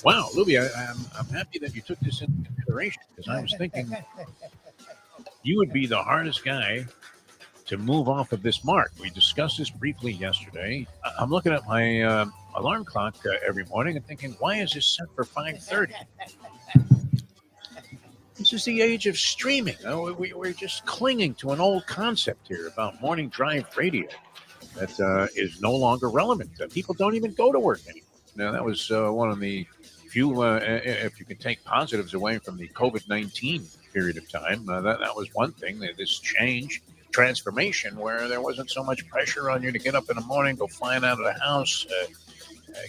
Wow, Lubie, I'm happy that you took this into consideration because I was thinking you would be the hardest guy to move off of this mark. We discussed this briefly yesterday. I'm looking at my alarm clock every morning and thinking, why is this set for 5:30? This is the age of streaming. We're just clinging to an old concept here about morning drive radio that is no longer relevant. People don't even go to work anymore. Now, that was one of the few, if you can take positives away from the COVID-19 period of time, that was one thing, this change, transformation, where there wasn't so much pressure on you to get up in the morning, go flying out of the house,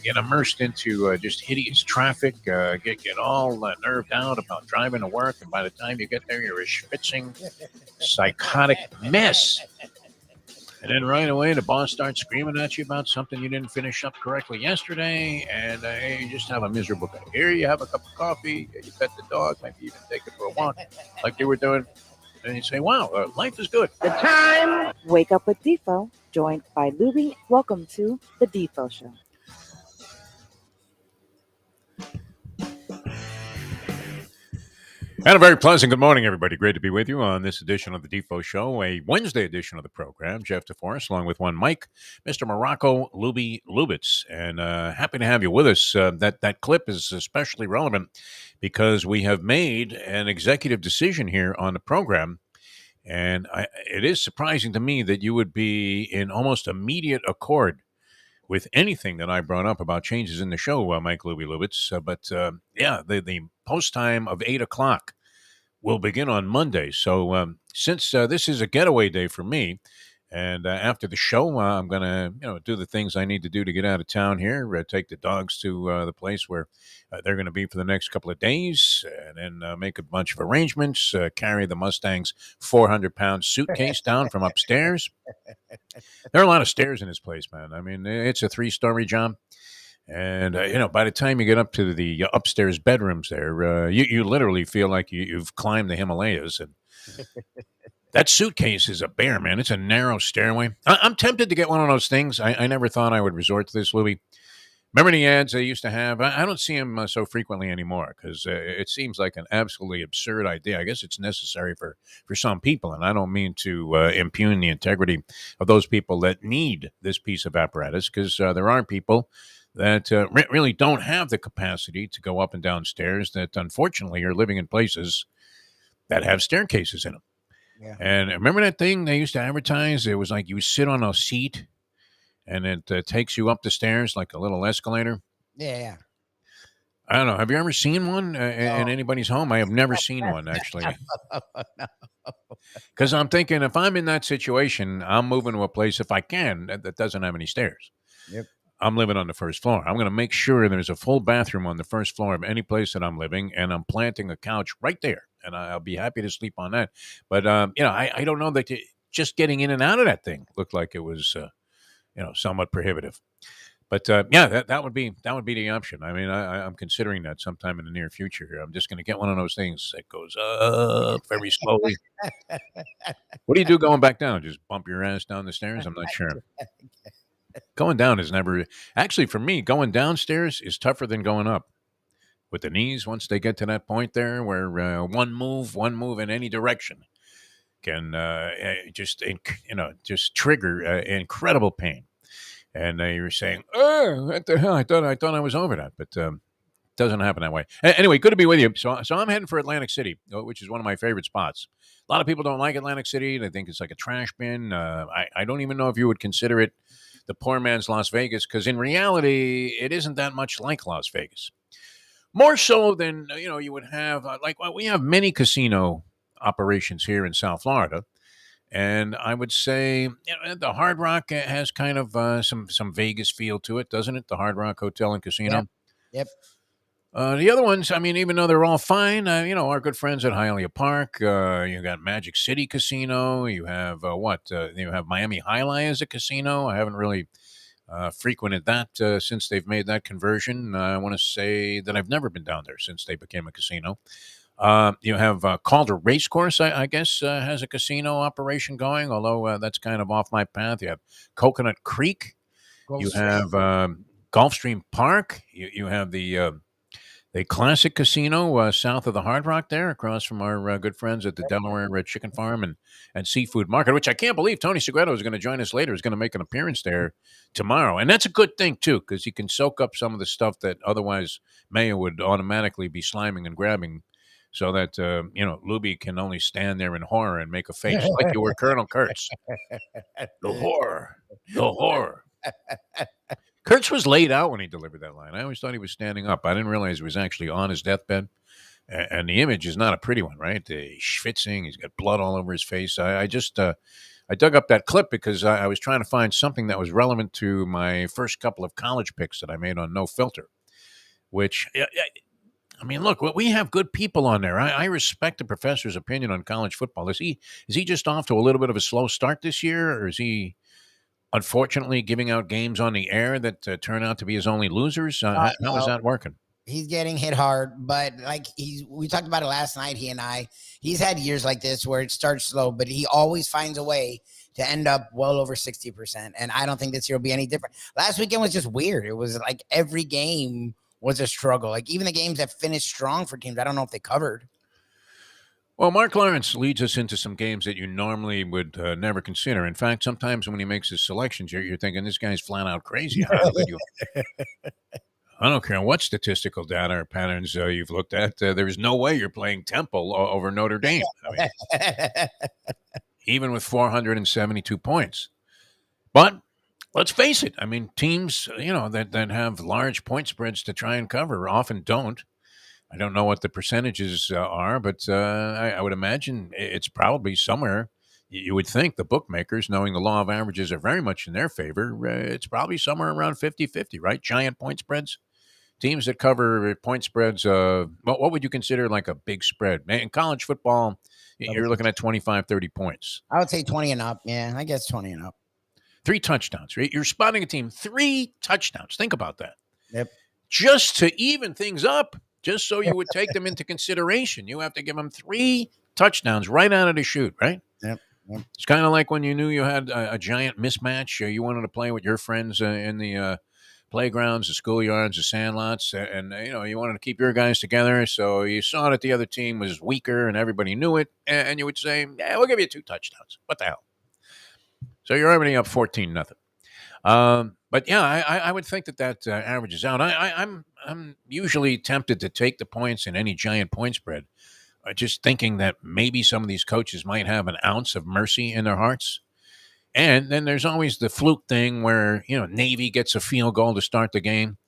get immersed into just hideous traffic, get all nerved out about driving to work, and by the time you get there, you're a schwitzing, psychotic mess. And then right away, the boss starts screaming at you about something you didn't finish up correctly yesterday, and you just have a miserable day. Here you have a cup of coffee, you pet the dog, maybe even take it for a walk, like you were doing, and you say, wow, life is good. The time! Wake up with Defo, joined by Lubie. Welcome to the Defo Show. And a very pleasant good morning, everybody. Great to be with you on this edition of the Defo Show, a Wednesday edition of the program. Jeff DeForest, along with one Mike, Mr. Morocco, Lubie Lubitz. And happy to have you with us. That clip is especially relevant because we have made an executive decision here on the program. And it is surprising to me that you would be in almost immediate accord with anything that I brought up about changes in the show, Mike Lubie Lubitz. But the post time of 8 o'clock will begin on Monday. So since this is a getaway day for me, and after the show, I'm going to do the things I need to do to get out of town here, take the dogs to the place where they're going to be for the next couple of days, and then make a bunch of arrangements, carry the Mustang's 400-pound suitcase down from upstairs. There are a lot of stairs in this place, man. I mean, it's a 3-story job. And, by the time you get up to the upstairs bedrooms there, you literally feel like you've climbed the Himalayas. And that suitcase is a bear, man. It's a narrow stairway. I'm tempted to get one of those things. I never thought I would resort to this, Louie. Remember the ads they used to have? I don't see them so frequently anymore because it seems like an absolutely absurd idea. I guess it's necessary for some people, and I don't mean to impugn the integrity of those people that need this piece of apparatus because there are people that really don't have the capacity to go up and down stairs that unfortunately are living in places that have staircases in them. Yeah. And remember that thing they used to advertise? It was like you sit on a seat and it takes you up the stairs like a little escalator. Yeah. I don't know. Have you ever seen one in anybody's home? I have never seen one, actually. Because I'm thinking if I'm in that situation, I'm moving to a place, if I can, that doesn't have any stairs. Yep. I'm living on the first floor. I'm going to make sure there's a full bathroom on the first floor of any place that I'm living, and I'm planting a couch right there, and I'll be happy to sleep on that. But, I don't know that just getting in and out of that thing looked like it was, somewhat prohibitive. But, that would be the option. I mean, I'm considering that sometime in the near future here. I'm just going to get one of those things that goes up very slowly. What do you do going back down? Just bump your ass down the stairs? I'm not sure. Going down is never actually for me. Going downstairs is tougher than going up with the knees. Once they get to that point there, where one move in any direction can just trigger incredible pain. And you're saying, "Oh, what the hell? I thought I was over that," but doesn't happen that way. Anyway, good to be with you. So I'm heading for Atlantic City, which is one of my favorite spots. A lot of people don't like Atlantic City. They think it's like a trash bin. I don't even know if you would consider it the poor man's Las Vegas, because in reality, it isn't that much like Las Vegas. More so than, you would have, we have many casino operations here in South Florida. And I would say the Hard Rock has kind of some Vegas feel to it, doesn't it? The Hard Rock Hotel and Casino. Yep. The other ones, I mean, even though they're all fine, our good friends at Hialeah Park, you got Magic City Casino, you have you have Miami Highlight as a casino. I haven't really frequented that since they've made that conversion. I want to say that I've never been down there since they became a casino. You have Calder Racecourse, I guess, has a casino operation going, although that's kind of off my path. You have Coconut Creek. You have Gulfstream Park. You have the a classic casino south of the Hard Rock there, across from our good friends at the Delaware Chicken Farm and Seafood Market, which I can't believe Tony Segreto is going to join us later. He's going to make an appearance there tomorrow. And that's a good thing, too, because he can soak up some of the stuff that otherwise Maya would automatically be sliming and grabbing so that, Lubie can only stand there in horror and make a face like you were Colonel Kurtz. The horror. The horror. Kurtz was laid out when he delivered that line. I always thought he was standing up. I didn't realize he was actually on his deathbed. And the image is not a pretty one, right? He's schwitzing. He's got blood all over his face. I dug up that clip because I was trying to find something that was relevant to my first couple of college picks that I made on No Filter, which, I mean, look, we have good people on there. I respect the professor's opinion on college football. Is he just off to a little bit of a slow start this year, or is he unfortunately giving out games on the air that turn out to be his only losers? How is that working? He's getting hit hard, but like we talked about it last night, he and I, he's had years like this where it starts slow, but he always finds a way to end up well over 60%. And I don't think this year will be any different. Last weekend was just weird. It was like every game was a struggle. Like even the games that finished strong for teams, I don't know if they covered. Well, Mark Lawrence leads us into some games that you normally would never consider. In fact, sometimes when he makes his selections, you're thinking this guy's flat out crazy. How could you? I don't care what statistical data or patterns you've looked at. There is no way you're playing Temple over Notre Dame. I mean, even with 472 points. But let's face it. I mean, teams, that have large point spreads to try and cover often don't. I don't know what the percentages are, but I would imagine it's probably somewhere. You would think the bookmakers, knowing the law of averages are very much in their favor, it's probably somewhere around 50-50, right? Giant point spreads. Teams that cover point spreads, what would you consider like a big spread? In college football, you're looking at 25, 30 points. I would say 20 and up. Yeah, I guess 20 and up. 3 touchdowns, right? You're spotting a team, 3 touchdowns. Think about that. Yep. Just to even things up. Just so you would take them into consideration, you have to give them 3 touchdowns right out of the chute, right? Yep. It's kind of like when you knew you had a giant mismatch. You wanted to play with your friends in the playgrounds, the schoolyards, the sandlots, and you wanted to keep your guys together. So you saw that the other team was weaker, and everybody knew it, and you would say, "Yeah, we'll give you 2 touchdowns." What the hell? So you're already up 14-0. But yeah, I would think that averages out. I'm usually tempted to take the points in any giant point spread, just thinking that maybe some of these coaches might have an ounce of mercy in their hearts. And then there's always the fluke thing where Navy gets a field goal to start the game,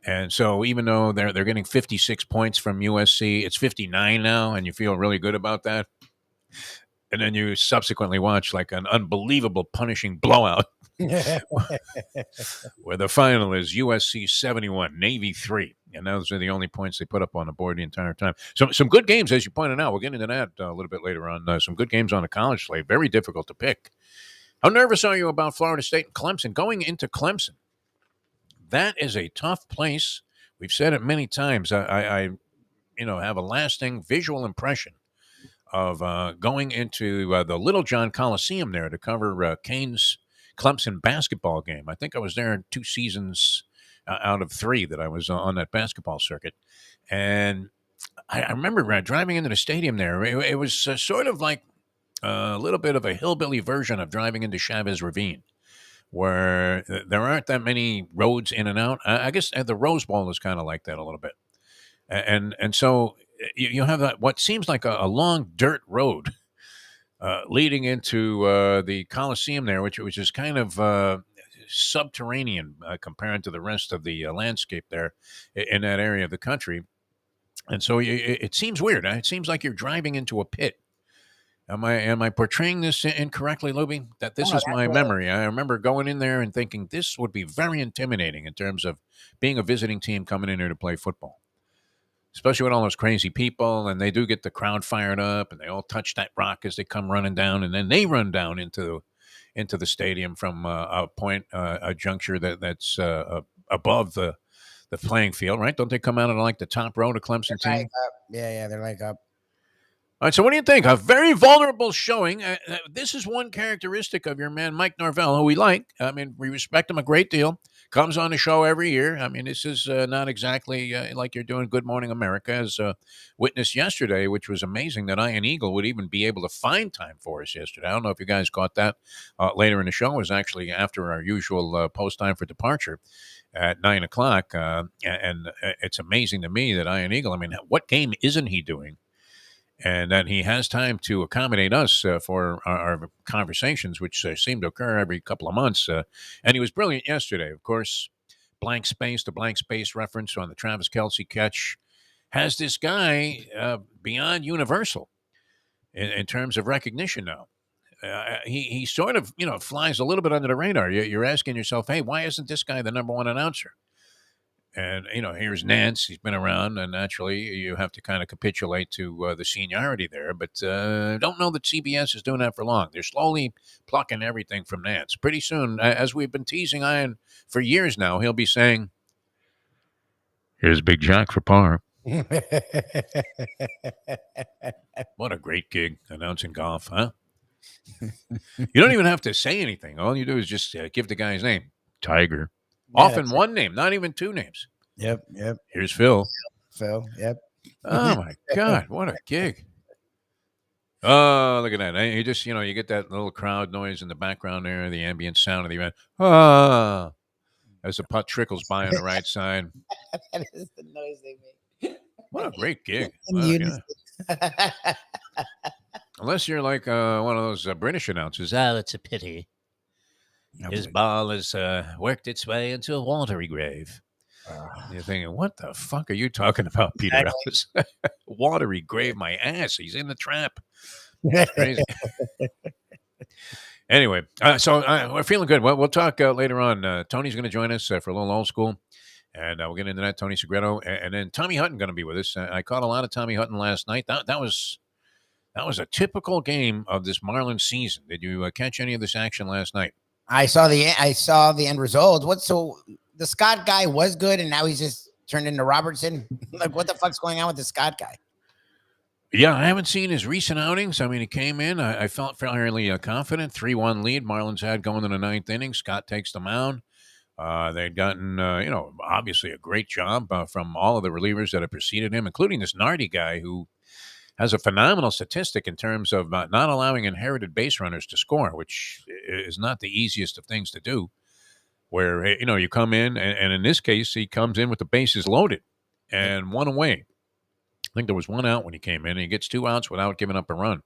and so even though they're getting 56 points from USC, it's 59 now, and you feel really good about that. And then you subsequently watch like an unbelievable punishing blowout where the final is USC 71, Navy 3. And those are the only points they put up on the board the entire time. So some good games, as you pointed out. We'll get into that a little bit later on. Some good games on the college slate. Very difficult to pick. How nervous are you about Florida State and Clemson? Going into Clemson, that is a tough place. We've said it many times. I have a lasting visual impression of going into the Little John Coliseum there to cover Kane's Clemson basketball game. I think I was there 2 seasons out of 3 that I was on that basketball circuit. And I remember driving into the stadium there. It was sort of like a little bit of a hillbilly version of driving into Chavez Ravine, where there aren't that many roads in and out. I guess the Rose Bowl is kind of like that a little bit. And so you have what seems like a long dirt road leading into the Coliseum there, which is kind of subterranean compared to the rest of the landscape there in that area of the country. And so it seems weird. It seems like you're driving into a pit. Am I portraying this incorrectly, Lubie? That this is my memory. I remember going in there and thinking this would be very intimidating in terms of being a visiting team coming in here to play football, especially with all those crazy people. And they do get the crowd fired up, and they all touch that rock as they come running down, and then they run down into the stadium from a point, a juncture that's above the playing field, right? Don't they come out on like the top row to Clemson team? Yeah, they're like up. All right, so what do you think? A very vulnerable showing. This is one characteristic of your man, Mike Norvell, who we like. I mean, we respect him a great deal. Comes on the show every year. I mean, this is not exactly like you're doing Good Morning America, as witnessed yesterday, which was amazing that Iron Eagle would even be able to find time for us yesterday. I don't know if you guys caught that later in the show. It was actually after our usual post time for departure at 9 o'clock. And it's amazing to me that Iron Eagle, I mean, what game isn't he doing? And that he has time to accommodate us for our conversations, which seem to occur every couple of months. And he was brilliant yesterday. Of course, the blank space reference on the Travis Kelce catch has this guy beyond universal in terms of recognition now. He sort of, flies a little bit under the radar. You're asking yourself, hey, why isn't this guy the number one announcer? And, here's Nance. He's been around, and naturally you have to kind of capitulate to the seniority there. But don't know that CBS is doing that for long. They're slowly plucking everything from Nance. Pretty soon, as we've been teasing Iron for years now, he'll be saying, here's Big Jack for par. What a great gig, announcing golf, huh? You don't even have to say anything. All you do is just give the guy's name. Tiger. Often one name, not even two names. Yep. Here's Phil. Yep. Oh, my God. What a gig. Oh, look at that. You just, you get that little crowd noise in the background there, the ambient sound of the event. Ah, as the putt trickles by on the right side. That is the noise they make. What a great gig. Wow, yeah. Unless you're like one of those British announcers. Oh, it's a pity. His ball has worked its way into a watery grave. You're thinking, what the fuck are you talking about, Peter Ellis? Watery grave, my ass. He's in the trap. Crazy. Anyway, so we're feeling good. We'll talk later on. Tony's going to join us for a little old school, and we'll get into that. Tony Segreto, and then Tommy Hutton going to be with us. I caught a lot of Tommy Hutton last night. That was a typical game of this Marlins season. Did you catch any of this action last night? I saw the end result. So the Scott guy was good, and now he's just turned into Robertson. Like, what the fuck's going on with the Scott guy? Yeah, I haven't seen his recent outings. I mean, he came in. I felt fairly confident. 3-1 lead Marlins had going in the ninth inning. Scott takes the mound. They'd gotten, obviously a great job from all of the relievers that have preceded him, including this Nardi guy who has a phenomenal statistic in terms of not allowing inherited base runners to score, which is not the easiest of things to do. Where, you come in, and in this case, he comes in with the bases loaded and one away. I think there was one out when he came in, and he gets 2 outs without giving up a run.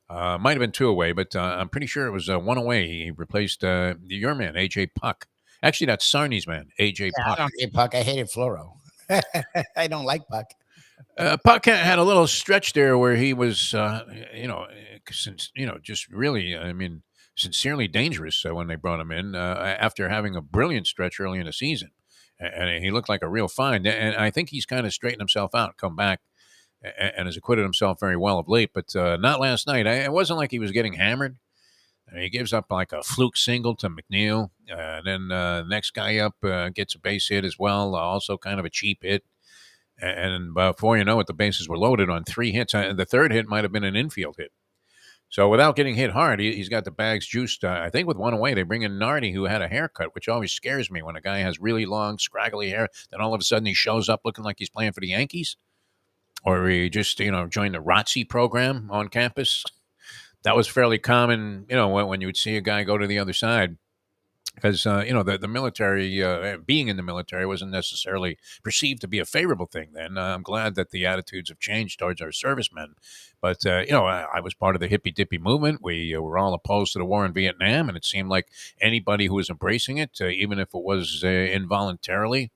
Might have been 2 away, but I'm pretty sure it was 1 away. He replaced your man, A.J. Puck. Actually, that's Sarney's man, A.J. Puck. I don't hate Puck. I hated Floro. I don't like Puck. Puck had a little stretch there where he was, just really, sincerely dangerous when they brought him in after having a brilliant stretch early in the season. And he looked like a real find. And I think he's kind of straightened himself out, come back, and has acquitted himself very well of late. But not last night. It wasn't like he was getting hammered. He gives up like a fluke single to McNeil. Then the next guy up gets a base hit as well, also kind of a cheap hit. And before you know it, the bases were loaded on 3 hits. The third hit might have been an infield hit. So without getting hit hard, he's got the bags juiced. I think with 1 away, they bring in Nardi, who had a haircut, which always scares me when a guy has really long, scraggly hair. Then all of a sudden he shows up looking like he's playing for the Yankees. Or he just, joined the ROTC program on campus. That was fairly common, when you would see a guy go to the other side. Because, the military, being in the military wasn't necessarily perceived to be a favorable thing then. I'm glad that the attitudes have changed towards our servicemen. But, I was part of the hippy-dippy movement. We were all opposed to the war in Vietnam, and it seemed like anybody who was embracing it, even if it was involuntarily,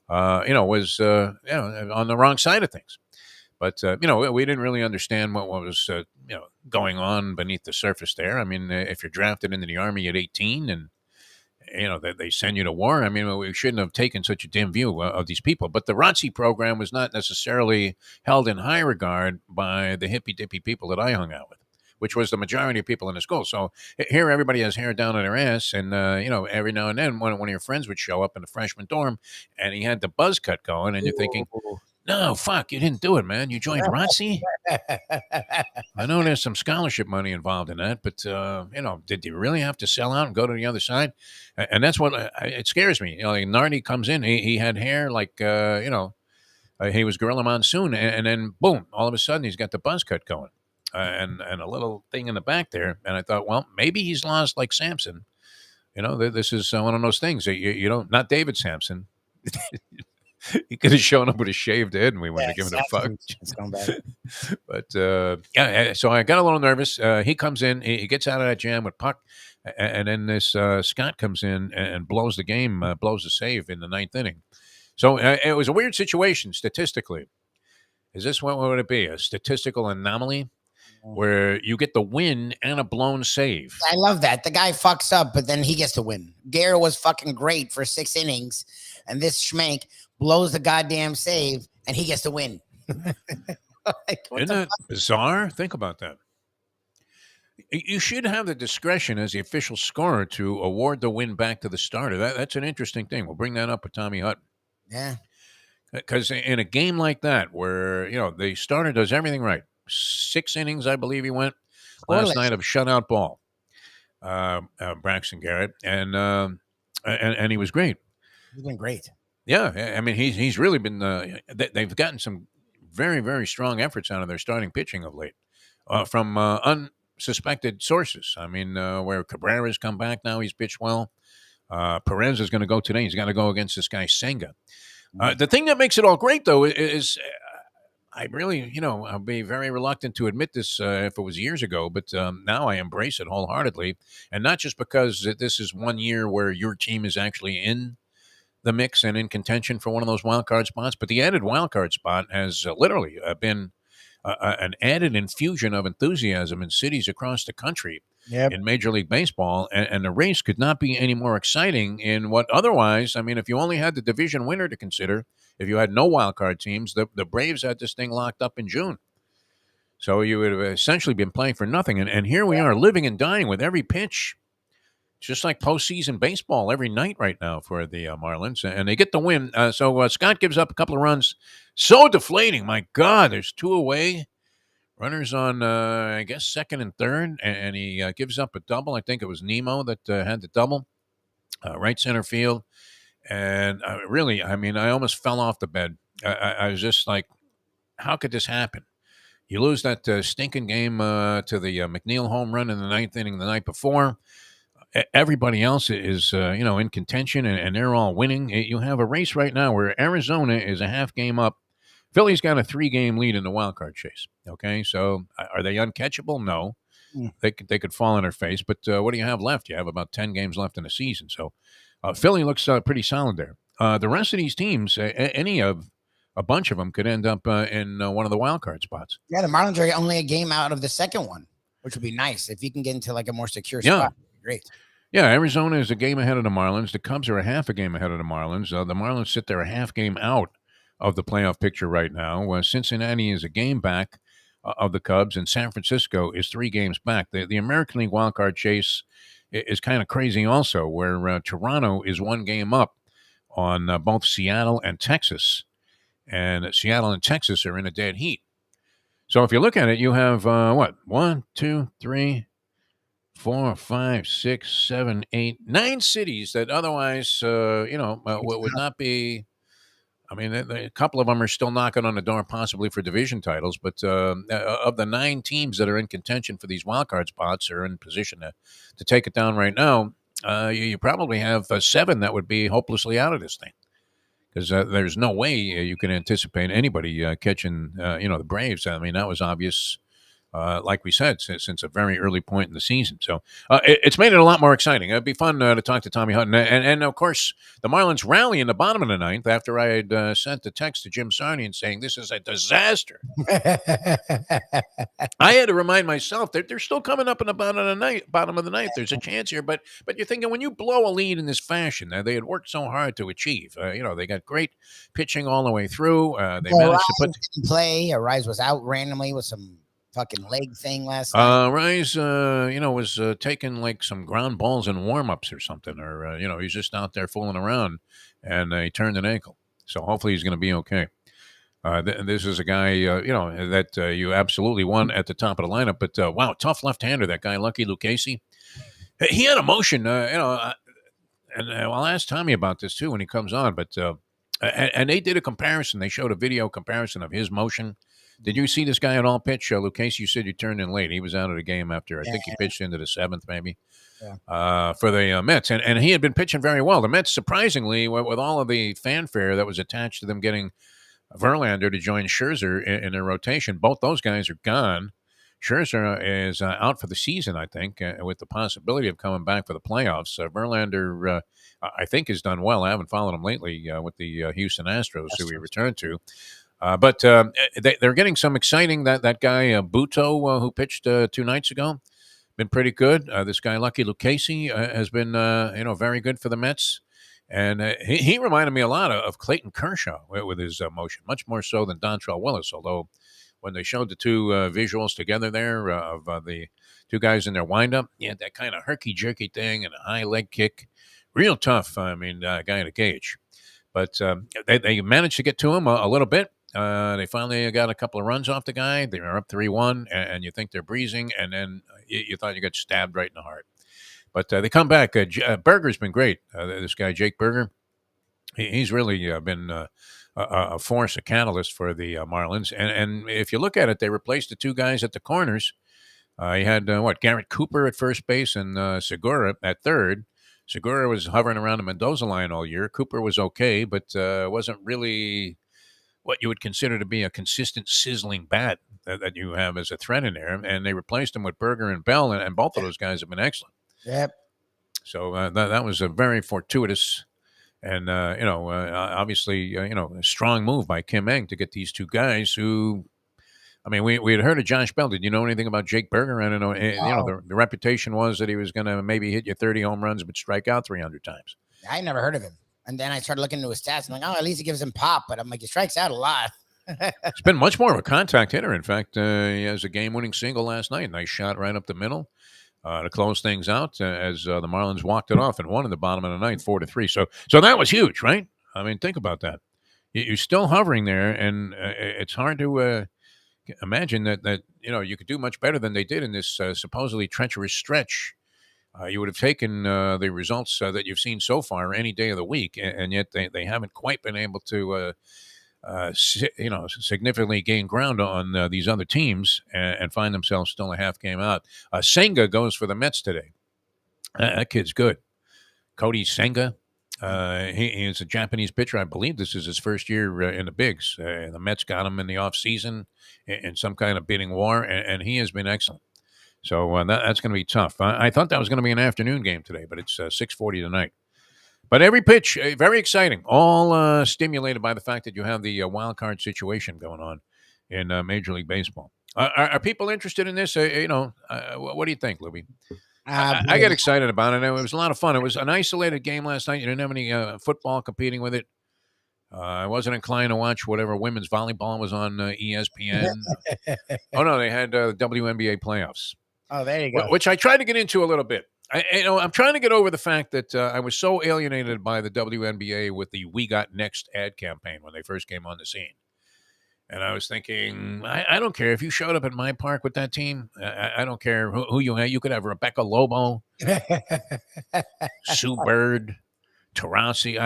was on the wrong side of things. But, we didn't really understand what was, going on beneath the surface there. I mean, if you're drafted into the Army at 18 and they send you to war. I mean, we shouldn't have taken such a dim view of these people. But the ROTC program was not necessarily held in high regard by the hippy-dippy people that I hung out with, which was the majority of people in the school. So here everybody has hair down in their ass. And, every now and then one of your friends would show up in the freshman dorm and he had the buzz cut going. And you're thinking, No, fuck, you didn't do it, man. You joined ROTC? I know there's some scholarship money involved in that, but did you really have to sell out and go to the other side? And that's what it scares me. Like Nardi comes in, he had hair like he was Gorilla Monsoon, and then boom, all of a sudden he's got the buzz cut going, and a little thing in the back there. And I thought, well, maybe he's lost like Samson. This is one of those things that you don't. Not David Sampson. He could have shown up with a shaved head, and we wouldn't have given a fuck. It's going back. But so I got a little nervous. He comes in, he gets out of that jam with puck, and then this Scott comes in and blows the game, blows the save in the ninth inning. So it was a weird situation statistically. Is this what would it be? A statistical anomaly where you get the win and a blown save? I love that. The guy fucks up, but then he gets to win. Gare was fucking great for 6 innings, and this schmank blows the goddamn save, and he gets to win. Isn't that bizarre? Think about that. You should have the discretion as the official scorer to award the win back to the starter. That's an interesting thing. We'll bring that up with Tommy Hutton. Yeah. Because in a game like that, where the starter does everything right, 6 innings, I believe he went last night of shutout ball, Braxton Garrett, and he was great. He's been great. Yeah, I mean he's really been. They've gotten some very, very strong efforts out of their starting pitching of late, from unsuspected sources. I mean, where Cabrera's come back now, he's pitched well. Perez is going to go today. He's got to go against this guy Senga. The thing that makes it all great, though, is I really, I'll be very reluctant to admit this if it was years ago, but now I embrace it wholeheartedly, and not just because this is one year where your team is actually in the mix and in contention for one of those wild card spots, but the added wild card spot has literally been an added infusion of enthusiasm in cities across the country in Major League Baseball, and the race could not be any more exciting in what otherwise, I mean, if you only had the division winner to consider, if you had no wild card teams, the Braves had this thing locked up in June. So you would have essentially been playing for nothing, and here we are living and dying with every pitch. It's just like postseason baseball every night right now for the Marlins, and they get the win. So Scott gives up a couple of runs. So deflating. My God, there's 2 away. Runners on, I guess, second and third, and he gives up a double. I think it was Nemo that had the double, right center field. And really, I mean, I almost fell off the bed. I was just like, how could this happen? You lose that stinking game to the McNeil home run in the ninth inning the night before. Everybody else is, in contention, and they're all winning. You have a race right now where Arizona is a half game up. Philly's got a 3-game lead in the wild card chase. Okay, so are they uncatchable? No. They could fall on their face, but what do you have left? You have about 10 games left in the season. So Philly looks pretty solid there. The rest of these teams, a bunch of them could end up in one of the wild card spots. Yeah, the Marlins are only a game out of the second one, which would be nice if you can get into like a more secure spot. Great. Yeah, Arizona is a game ahead of the Marlins. The Cubs are a half a game ahead of the Marlins. The Marlins sit there a half game out of the playoff picture right now. Cincinnati is a game back of the Cubs, and San Francisco is 3 games back. The American League wildcard chase is kind of crazy also, where Toronto is 1 game up on both Seattle and Texas. And Seattle and Texas are in a dead heat. So if you look at it, you have, 1, 2, 3, 4, 5, 6, 7, 8, 9 cities that otherwise, would not be. I mean, a couple of them are still knocking on the door, possibly for division titles. But of the 9 teams that are in contention for these wildcard spots, are in position to take it down right now. You probably have 7 that would be hopelessly out of this thing, because there's no way you can anticipate anybody catching, the Braves. I mean, that was obvious. Like we said, since a very early point in the season. So it's made it a lot more exciting. It'd be fun to talk to Tommy Hutton. And of course, the Marlins rally in the bottom of the ninth after I had sent the text to Jim Sarnian saying this is a disaster. I had to remind myself that they're still coming up in the bottom of the ninth. There's a chance here. But you're thinking, when you blow a lead in this fashion, they had worked so hard to achieve. They got great pitching all the way through. They managed to put play. Rise was out randomly with some fucking leg thing last night. Rise, was taking like some ground balls in warm-ups or something, or he's just out there fooling around, and he turned an ankle. So hopefully he's going to be okay. This is a guy, that you absolutely want at the top of the lineup. But wow, tough left-hander, that guy, Lucky Lucchesi. He had emotion, and I'll ask Tommy about this too when he comes on. But and they did a comparison. They showed a video comparison of his motion. Did you see this guy at all pitch? Lucchesi, you said you turned in late. He was out of the game after, I think he pitched into the seventh, maybe, for the Mets. And he had been pitching very well. The Mets, surprisingly, with all of the fanfare that was attached to them getting Verlander to join Scherzer in their rotation, both those guys are gone. Scherzer is out for the season, I think, with the possibility of coming back for the playoffs. Verlander, I think, has done well. I haven't followed him lately with the Houston Astros, who he returned to. But they're getting some exciting. That guy, Buto, who pitched 2 nights ago, been pretty good. This guy, Lucky Lucchesi, has been very good for the Mets. And he reminded me a lot of Clayton Kershaw with his motion, much more so than Dontrell Willis. Although when they showed the two visuals together there of the two guys in their windup, he had that kind of herky-jerky thing and a high leg kick. Real tough, guy to gauge. But they managed to get to him a little bit. They finally got a couple of runs off the guy. They were up 3-1, and you think they're breezing, and then you thought you got stabbed right in the heart. But they come back. Berger's been great. This guy, Jake Berger, he's really been a force, a catalyst for the Marlins. And if you look at it, they replaced the two guys at the corners. You had, Garrett Cooper at first base and Segura at third. Segura was hovering around the Mendoza line all year. Cooper was okay, but wasn't really what you would consider to be a consistent sizzling bat that you have as a threat in there. And they replaced him with Berger and Bell, and both of those guys have been excellent. Yep. So that was a very fortuitous and, obviously, a strong move by Kim Eng to get these two guys who, we had heard of Josh Bell. Did you know anything about Jake Berger? I don't know. No. The reputation was that he was going to maybe hit you 30 home runs but strike out 300 times. I never heard of him. And then I started looking into his stats. I'm like, at least he gives him pop. But I'm like, he strikes out a lot. He's been much more of a contact hitter. In fact, he has a game-winning single last night. Nice shot right up the middle. To close things out as the Marlins walked it off and won in the bottom of the ninth, 4-3. So that was huge, right? Think about that. You're still hovering there, and it's hard to imagine that you could do much better than they did in this supposedly treacherous stretch. You would have taken the results that you've seen so far any day of the week, and yet they haven't quite been able to significantly gain ground on these other teams and find themselves still a half game out. Senga goes for the Mets today. That kid's good. Cody Senga. He is a Japanese pitcher. I believe this is his first year in the bigs. The Mets got him in the offseason in some kind of bidding war, and he has been excellent. So that's going to be tough. I thought that was going to be an afternoon game today, but it's 6:40 tonight. But every pitch, very exciting, all stimulated by the fact that you have the wild card situation going on in Major League Baseball. Are people interested in this? What do you think, Lubie? I get excited about it. It was a lot of fun. It was an isolated game last night. You didn't have any football competing with it. I wasn't inclined to watch whatever women's volleyball was on ESPN. Oh, no, they had WNBA playoffs. Oh, there you go. Which I tried to get into a little bit. I'm trying to get over the fact that I was so alienated by the WNBA with the We Got Next ad campaign when they first came on the scene. And I was thinking, I don't care if you showed up at my park with that team. I don't care who you had. You could have Rebecca Lobo, Sue Bird, Taurasi.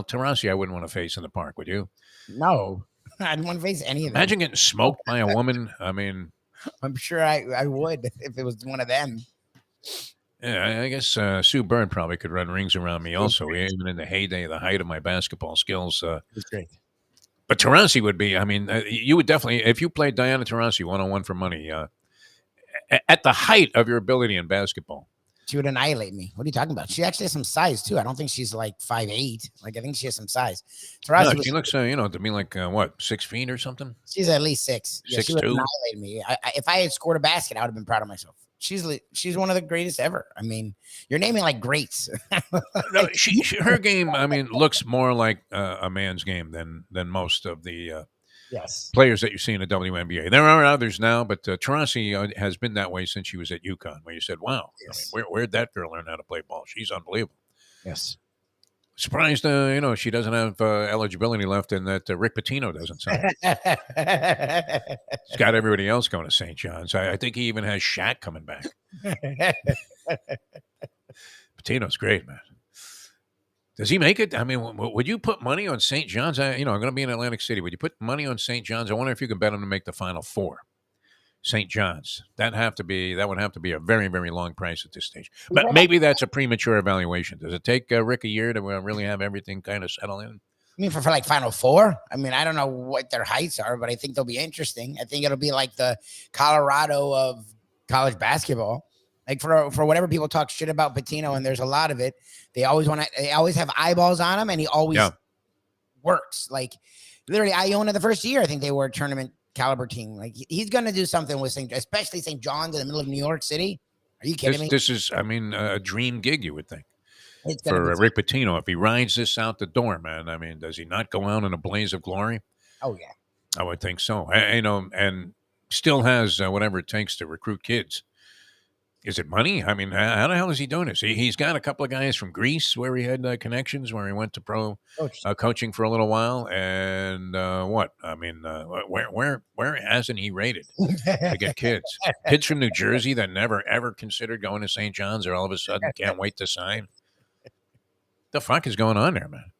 Taurasi I wouldn't want to face in the park, would you? No, I didn't want to face any of them. Imagine getting smoked by a woman. I'm sure I would if it was one of them. Yeah, I guess Sue Bird probably could run rings around me also, even in the heyday, the height of my basketball skills. It's great. But Taurasi would be, you would definitely, if you played Diana Taurasi one-on-one for money, at the height of your ability in basketball. She would annihilate me. What are you talking about? She actually has some size, too. I don't think she's like 5'8". I think she has some size. Taurasi she looks, to be like, 6 feet or something? She's at least 6. Yeah, 6'2". She would annihilate me. If I had scored a basket, I would have been proud of myself. She's one of the greatest ever. You're naming like greats. No, her game, looks more like a man's game than most of the players that you see in the WNBA. There are others now, but Taurasi has been that way since she was at UConn, where you said, wow, yes. Where'd that girl learn how to play ball? She's unbelievable. Yes. Surprised, she doesn't have eligibility left and that Rick Pitino doesn't sign. He's got everybody else going to St. John's. I think he even has Shaq coming back. Pitino's great, man. Does he make it? I mean, would you put money on St. John's? I'm going to be in Atlantic City. Would you put money on St. John's? I wonder if you could bet him to make the Final Four. St. John's. That would have to be a very, very long price at this stage. But maybe that's a premature evaluation. Does it take Rick a year to really have everything kind of settle in? I mean, for like Final Four? I mean, I don't know what their heights are, but I think they'll be interesting. I think it'll be like the Colorado of college basketball. Like for whatever people talk shit about Pitino, and there's a lot of it, they always have eyeballs on him, and he always works. Like literally, Iona the first year, I think they were a tournament caliber team. Like he's going to do something with especially St. John's in the middle of New York City. Are you kidding me? This is, a dream gig, you would think. For Rick Pitino, if he rides this out the door, man, I mean, does he not go out in a blaze of glory? Oh, yeah. I would think so. And still has whatever it takes to recruit kids. Is it money? I mean, how the hell is he doing this? He's got a couple of guys from Greece where he had connections, where he went to pro coaching for a little while. And what? I mean, where hasn't he rated to get kids? Kids from New Jersey that never, ever considered going to St. John's or all of a sudden can't wait to sign. The fuck is going on there, man?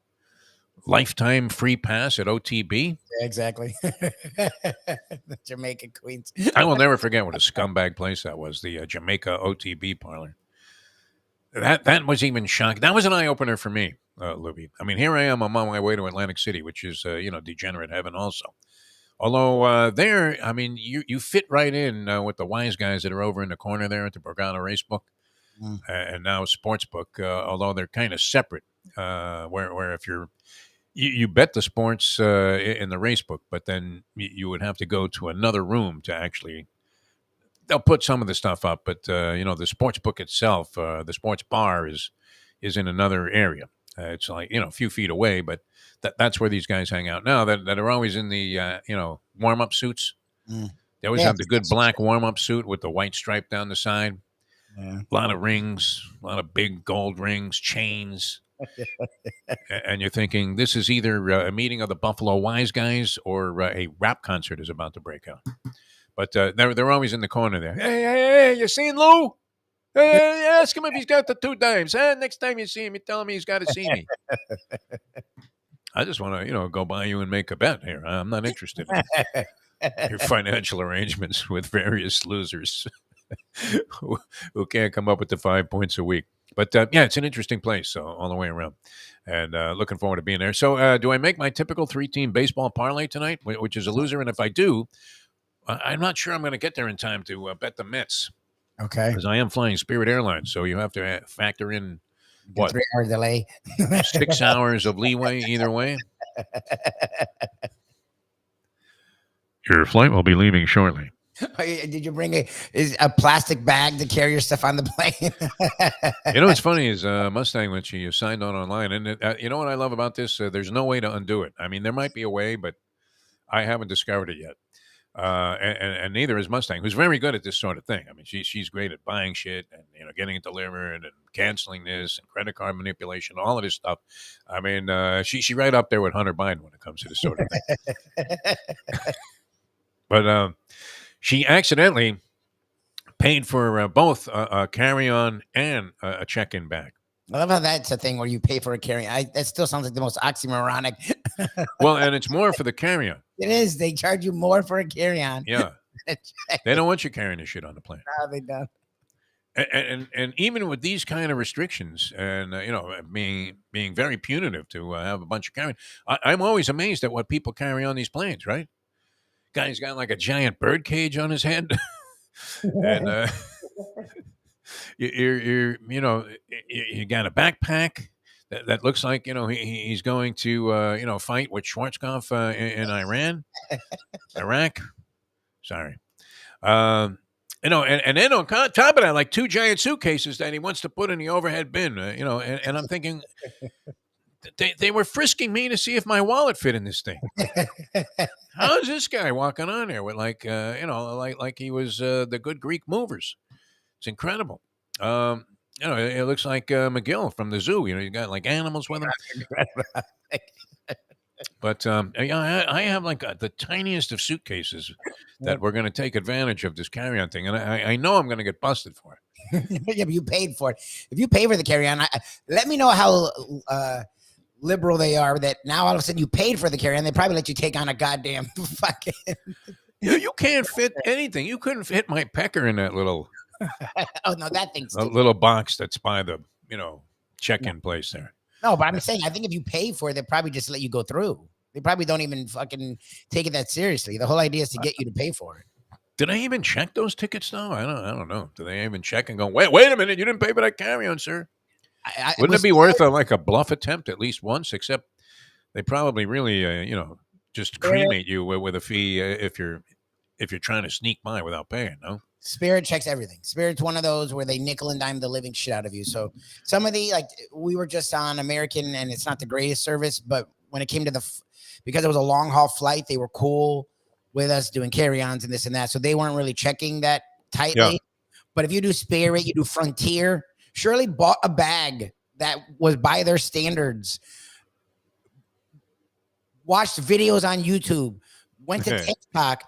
Lifetime free pass at OTB? Yeah, exactly. The Jamaica Queens. I will never forget what a scumbag place that was, the Jamaica OTB parlor. That was even shocking. That was an eye-opener for me, Lubie. I mean, here I am. I'm on my way to Atlantic City, which is, degenerate heaven also. Although there, I mean, you fit right in with the wise guys that are over in the corner there at the Borgata Racebook and now Sportsbook, although they're kind of separate, where if you bet the sports in the race book, but then you would have to go to another room to actually. They'll put some of the stuff up, but the sports book itself, the sports bar is in another area. It's like a few feet away, but that's where these guys hang out now. That are always in the warm up suits. They always have the good black warm up suit with the white stripe down the side. Yeah. A lot of rings, a lot of big gold rings, chains. And you're thinking this is either a meeting of the Buffalo Wise Guys or a rap concert is about to break out. But they're always in the corner there. Hey, you seen Lou? Hey, ask him if he's got the 2 dimes. Next time you see him, you tell him he's got to see me. I just want to, go by you and make a bet here. I'm not interested in your financial arrangements with various losers who can't come up with the 5 points a week. But, it's an interesting place all the way around. And looking forward to being there. So do I make my typical 3-team baseball parlay tonight, which is a loser? And if I do, I'm not sure I'm going to get there in time to bet the Mets. Okay. Because I am flying Spirit Airlines. So you have to factor in, what? 3-hour delay. 6 hours of leeway either way. Your flight will be leaving shortly. Did you bring a plastic bag to carry your stuff on the plane? What's funny is Mustang, which you signed on online, and you know what I love about this? There's no way to undo it. I mean, there might be a way, but I haven't discovered it yet. And neither is Mustang, who's very good at this sort of thing. I mean, she's great at buying shit and getting it delivered and canceling this and credit card manipulation, all of this stuff. I mean, she's right up there with Hunter Biden when it comes to this sort of thing. But she accidentally paid for both a carry-on and a check-in bag. I love how that's a thing where you pay for a carry-on. That still sounds like the most oxymoronic. Well, and it's more for the carry-on. It is. They charge you more for a carry-on. Yeah. They don't want you carrying this shit on the plane. No, they don't. And even with these kind of restrictions and, being very punitive to have a bunch of carry-on, I'm always amazed at what people carry on these planes, right? Guy's got like a giant bird cage on his head. And you got a backpack that looks like he's going to fight with Schwarzkopf in Iraq. Sorry, and then on top of that, like 2 giant suitcases that he wants to put in the overhead bin. And I'm thinking they were frisking me to see if my wallet fit in this thing. How is this guy walking on there with like he was the good Greek movers? It's incredible. it looks like McGill from the zoo. You got like animals with him. But yeah, I have like the tiniest of suitcases that we're going to take advantage of this carry-on thing, and I know I'm going to get busted for it. Yeah, but you paid for it. If you pay for the carry-on, let me know how liberal they are that now all of a sudden you paid for the carry-on. They probably let you take on a goddamn fucking. You can't fit anything. You couldn't fit my pecker in that little Oh no, that thing's little box that's by the check-in place there. No, but I'm saying I think if you pay for it, they probably just let you go through. They probably don't even fucking take it that seriously. The whole idea is to get you to pay for it. Did I even check those tickets though? I don't know. Do they even check and go, wait a minute, you didn't pay for that carry-on, sir? Wouldn't it be worth like a bluff attempt at least once? Except they probably really, just cremate you with a fee if you're trying to sneak by without paying. No. Spirit checks everything. Spirit's one of those where they nickel and dime the living shit out of you. So some of the, like, we were just on American, and it's not the greatest service, but when it came to because it was a long haul flight, they were cool with us doing carry-ons and this and that. So they weren't really checking that tightly. Yeah. But if you do Spirit, you do Frontier. Shirley bought a bag that was by their standards. Watched videos on YouTube. Went to TikTok.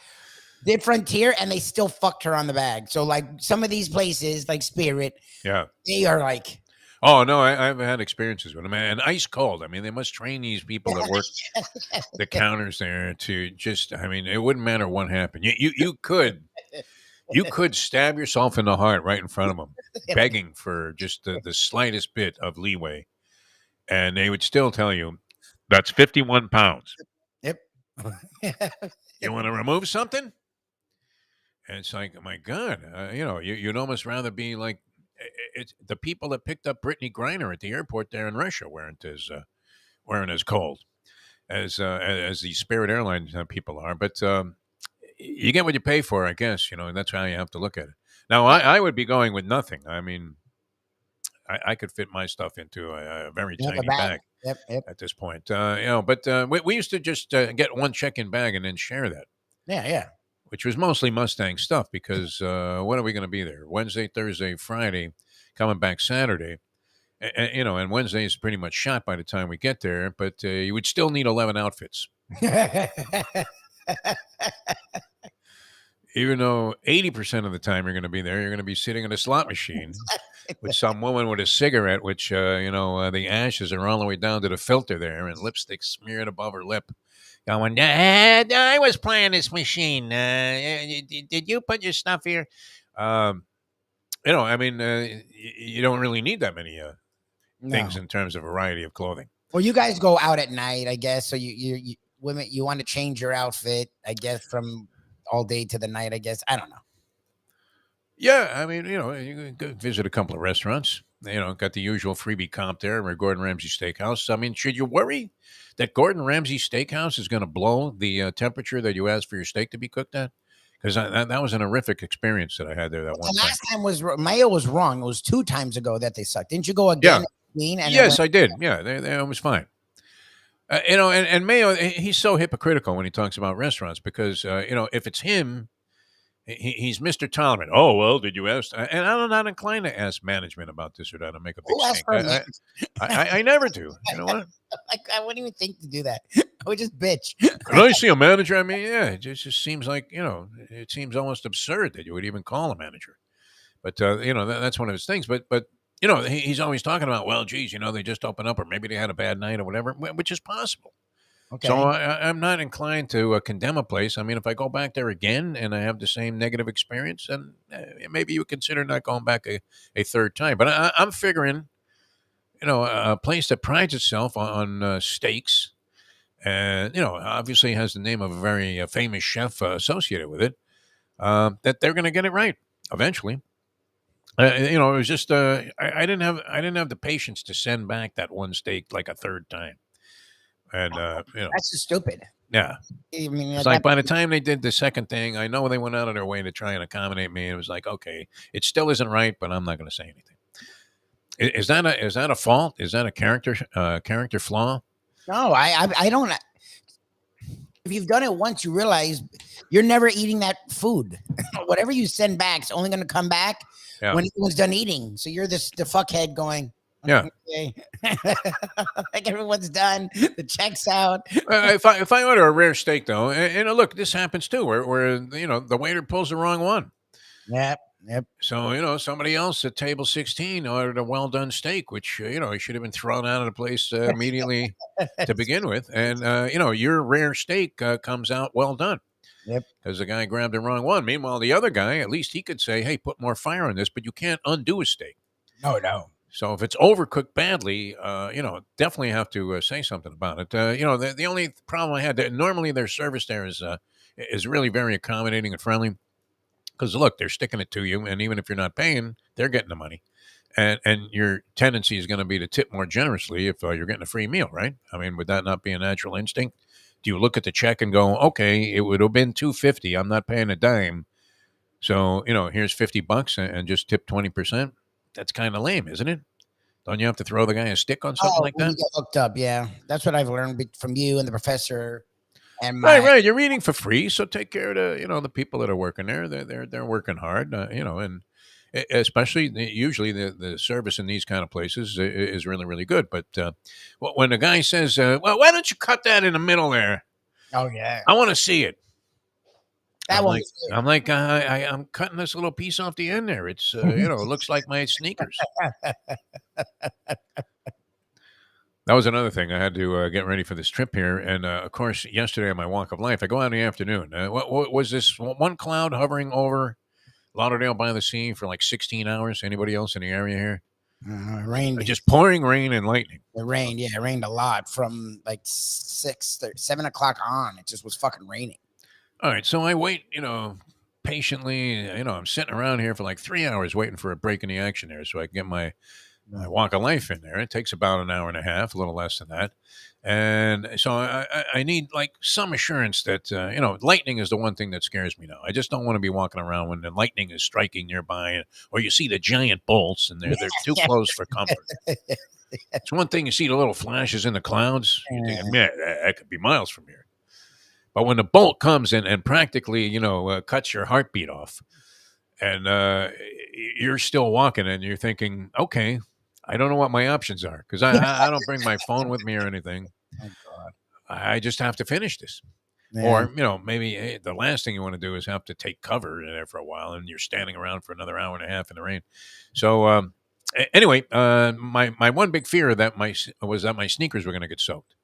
Did Frontier, and they still fucked her on the bag. So, like, some of these places, like Spirit, they are like... Oh, no, I've had experiences with them. And ice cold. I mean, they must train these people that work the counters there to just... I mean, it wouldn't matter what happened. You could stab yourself in the heart right in front of them, begging for just the slightest bit of leeway. And they would still tell you, that's 51 pounds. Yep. You want to remove something? And it's like, oh my God, you'd almost rather be like it's the people that picked up Brittany Griner at the airport there in Russia weren't as cold as the Spirit Airlines people are. But you get what you pay for, I guess, and that's how you have to look at it. Now, I would be going with nothing. I mean, I could fit my stuff into a very tiny bag at this point. But we used to just get one check-in bag and then share that. Yeah. Which was mostly Mustang stuff because when are we going to be there? Wednesday, Thursday, Friday, coming back Saturday. And Wednesday is pretty much shot by the time we get there, but you would still need 11 outfits. Even though 80% of the time you're going to be there, you're going to be sitting in a slot machine with some woman with a cigarette, which, the ashes are all the way down to the filter there and lipstick smeared above her lip. Going, I was playing this machine. Did you put your stuff here? You don't really need that many things in terms of variety of clothing. Well, you guys go out at night, I guess. So you women, you want to change your outfit, I guess, from all day to the night, I guess. I don't know. Yeah, I mean, you can go visit a couple of restaurants. Got the usual freebie comp there where Gordon Ramsay Steakhouse. I mean, should you worry that Gordon Ramsay Steakhouse is going to blow the temperature that you asked for your steak to be cooked at? Because that was an horrific experience that I had there that one time. Last time Mayo was wrong. It was 2 times ago that they sucked. Didn't you go again? Yeah. Yes, I did. Yeah, it was fine. And Mayo, he's so hypocritical when he talks about restaurants because, if it's him, he's Mr. Tolerant. Oh, well, did you ask? And I'm not inclined to ask management about this or that and make a big stink. I never do. You know what? I wouldn't even think to do that. I would just bitch. When I see a manager, I mean, yeah, it just seems like, it seems almost absurd that you would even call a manager. But, that's one of his things. But he's always talking about, well, geez, they just opened up or maybe they had a bad night or whatever, which is possible. Okay. So I'm not inclined to condemn a place. I mean, if I go back there again and I have the same negative experience, then maybe you would consider not going back a third time. But I'm figuring, a place that prides itself on steaks and, obviously has the name of a very famous chef associated with it, that they're going to get it right eventually. It was just I didn't have the patience to send back that one steak like a third time. And that's just stupid. Yeah, I mean, it's like by the time they did the second thing, I know they went out of their way to try and accommodate me. It was like, okay, it still isn't right, but I'm not going to say anything. Is that a fault? Is that a character flaw? No, I don't. if you've done it once, you realize you're never eating that food. Whatever you send back is only going to come back when everyone's done eating. So you're the fuckhead going, Yeah. okay. Like everyone's done, the check's out. If I order a rare steak, though, and look, this happens too, where the waiter pulls the wrong one. Yep. So somebody else at table 16 ordered a well done steak, which he should have been thrown out of the place immediately to begin with. And your rare steak comes out well done. Yep. Because the guy grabbed the wrong one. Meanwhile, the other guy, at least he could say, "Hey, put more fire on this," but you can't undo a steak. No. So if it's overcooked badly, definitely have to say something about it. The only problem I had, normally their service there is really very accommodating and friendly. Because look, they're sticking it to you, and even if you're not paying, they're getting the money, and your tendency is going to be to tip more generously if you're getting a free meal, right? I mean, would that not be a natural instinct? Do you look at the check and go, okay, it would have been $250. I'm not paying a dime, so here's $50 and just tip 20%. That's kind of lame, isn't it? Don't you have to throw the guy a stick on something like that? You get hooked up, yeah. That's what I've learned from you and the professor. And right. You're eating for free, so take care of the people that are working there. They're working hard, and especially usually the service in these kind of places is really, really good. But when the guy says, "Well, why don't you cut that in the middle there?" Oh yeah, I want to see it. I'm like I'm cutting this little piece off the end there. It's it looks like my sneakers. That was another thing. I had to get ready for this trip here. And, of course, yesterday on my walk of life, I go out in the afternoon. What was this one cloud hovering over Lauderdale by the Sea for like 16 hours? Anybody else in the area here? Rained. Just pouring rain and lightning. It rained. Yeah, it rained a lot from like 7 o'clock on. It just was fucking raining. All right. So I wait, patiently. I'm sitting around here for like 3 hours waiting for a break in the action there so I can get my walk of life in there. It takes about an hour and a half, a little less than that. And so I need like some assurance that, lightning is the one thing that scares me now. I just don't want to be walking around when the lightning is striking nearby or you see the giant bolts and they're too close for comfort. It's one thing you see the little flashes in the clouds. You think, that could be miles from here. But when the bolt comes in and practically, cuts your heartbeat off and you're still walking and you're thinking, okay, I don't know what my options are because I don't bring my phone with me or anything. Oh, God. I just have to finish this. Yeah. Or, maybe the last thing you want to do is have to take cover there for a while and you're standing around for another hour and a half in the rain. So anyway, my one big fear was that my sneakers were going to get soaked.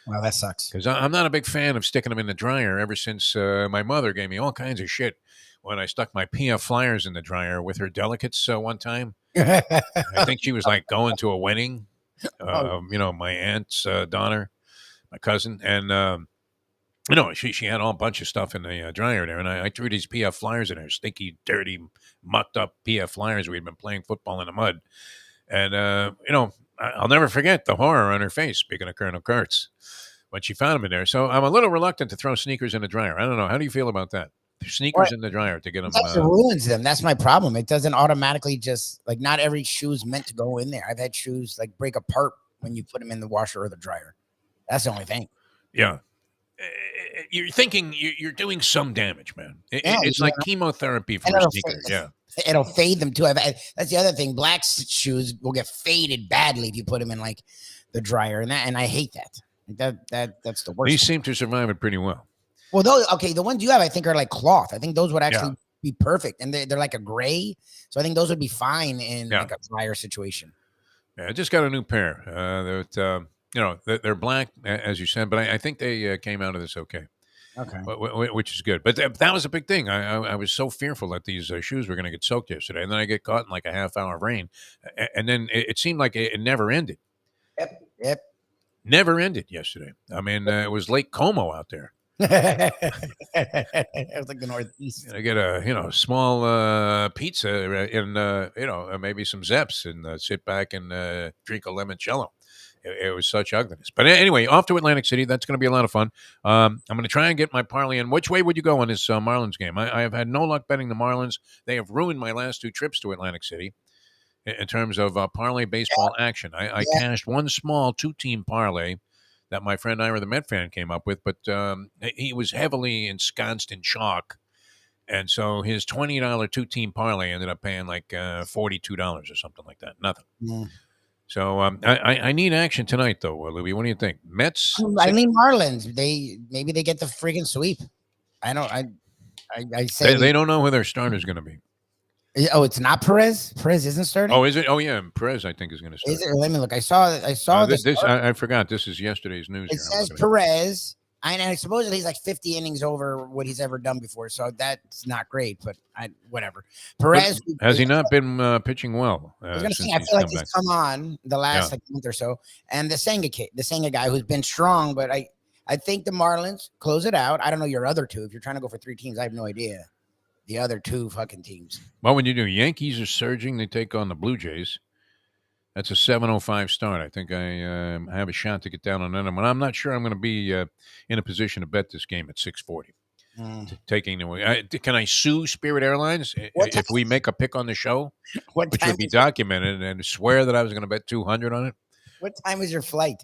Well, that sucks. Because I'm not a big fan of sticking them in the dryer ever since my mother gave me all kinds of shit when I stuck my PF Flyers in the dryer with her delicates one time. I think she was like going to a wedding, my aunt's daughter, my cousin. And, she had all a bunch of stuff in the dryer there. And I threw these PF Flyers in there, stinky, dirty, mucked up PF Flyers. We'd been playing football in the mud. And, I'll never forget the horror on her face, speaking of Colonel Kurtz, when she found them in there. So I'm a little reluctant to throw sneakers in the dryer. I don't know. How do you feel about that? Sneakers in the dryer to get them. It ruins them. That's my problem. It doesn't automatically just like not every shoe is meant to go in there. I've had shoes like break apart when you put them in the washer or the dryer. That's the only thing. Yeah. You're thinking you're doing some damage, man. It's like chemotherapy for a sneaker. Yeah. It'll fade them too. That's the other thing. Black shoes will get faded badly if you put them in like the dryer, and I hate that. That's the worst. These seem to survive it pretty well. Well, the ones you have, I think, are like cloth. I think those would actually be perfect, and they're like a gray, so I think those would be fine in like a dryer situation. Yeah, I just got a new pair. They're black, as you said, but I think they came out of this okay. Okay, which is good. But that was a big thing. I was so fearful that these shoes were going to get soaked yesterday, and then I get caught in like a half hour of rain, and then it seemed like it never ended. Yep. Never ended yesterday. I mean, it was Lake Como out there. It was like the Northeast. I get a small pizza and maybe some Zeps and sit back and drink a limoncello. It was such ugliness. But anyway, off to Atlantic City. That's going to be a lot of fun. I'm going to try and get my parlay in. Which way would you go on this Marlins game? I have had no luck betting the Marlins. They have ruined my last 2 trips to Atlantic City in terms of parlay baseball action. I cashed one small 2-team parlay that my friend Ira, the Met fan, came up with. But he was heavily ensconced in chalk. And so his $20 two-team parlay ended up paying like $42 or something like that. Nothing. Mm. So I need action tonight, though, Louis. What do you think? Mets? I lean Marlins. Maybe they get the freaking sweep. I don't. I say They don't know who their starter is going to be. Oh, it's not Perez. Perez isn't starting. Oh, is it? Oh, yeah. Perez, I think, is going to start. Is it? Let me look. I saw this. I forgot. This is yesterday's news. It says Perez. I supposedly he's like 50 innings over what he's ever done before, so that's not great. But whatever. Perez has he not been pitching well? I was going to say I feel like he's come on the last month or so, and the Senga guy who's been strong, but I think the Marlins close it out. I don't know your other two. If you're trying to go for 3 teams, I have no idea. The other 2 fucking teams. Well, when you do, Yankees are surging. They take on the Blue Jays. That's a 7:05 start. I think I have a shot to get down on that one. I'm not sure I'm going to be in a position to bet this game at 6:40. Taking away, can I sue Spirit Airlines if we make a pick on the show, which would be documented, and swear that I was going to bet 200 on it? What time is your flight?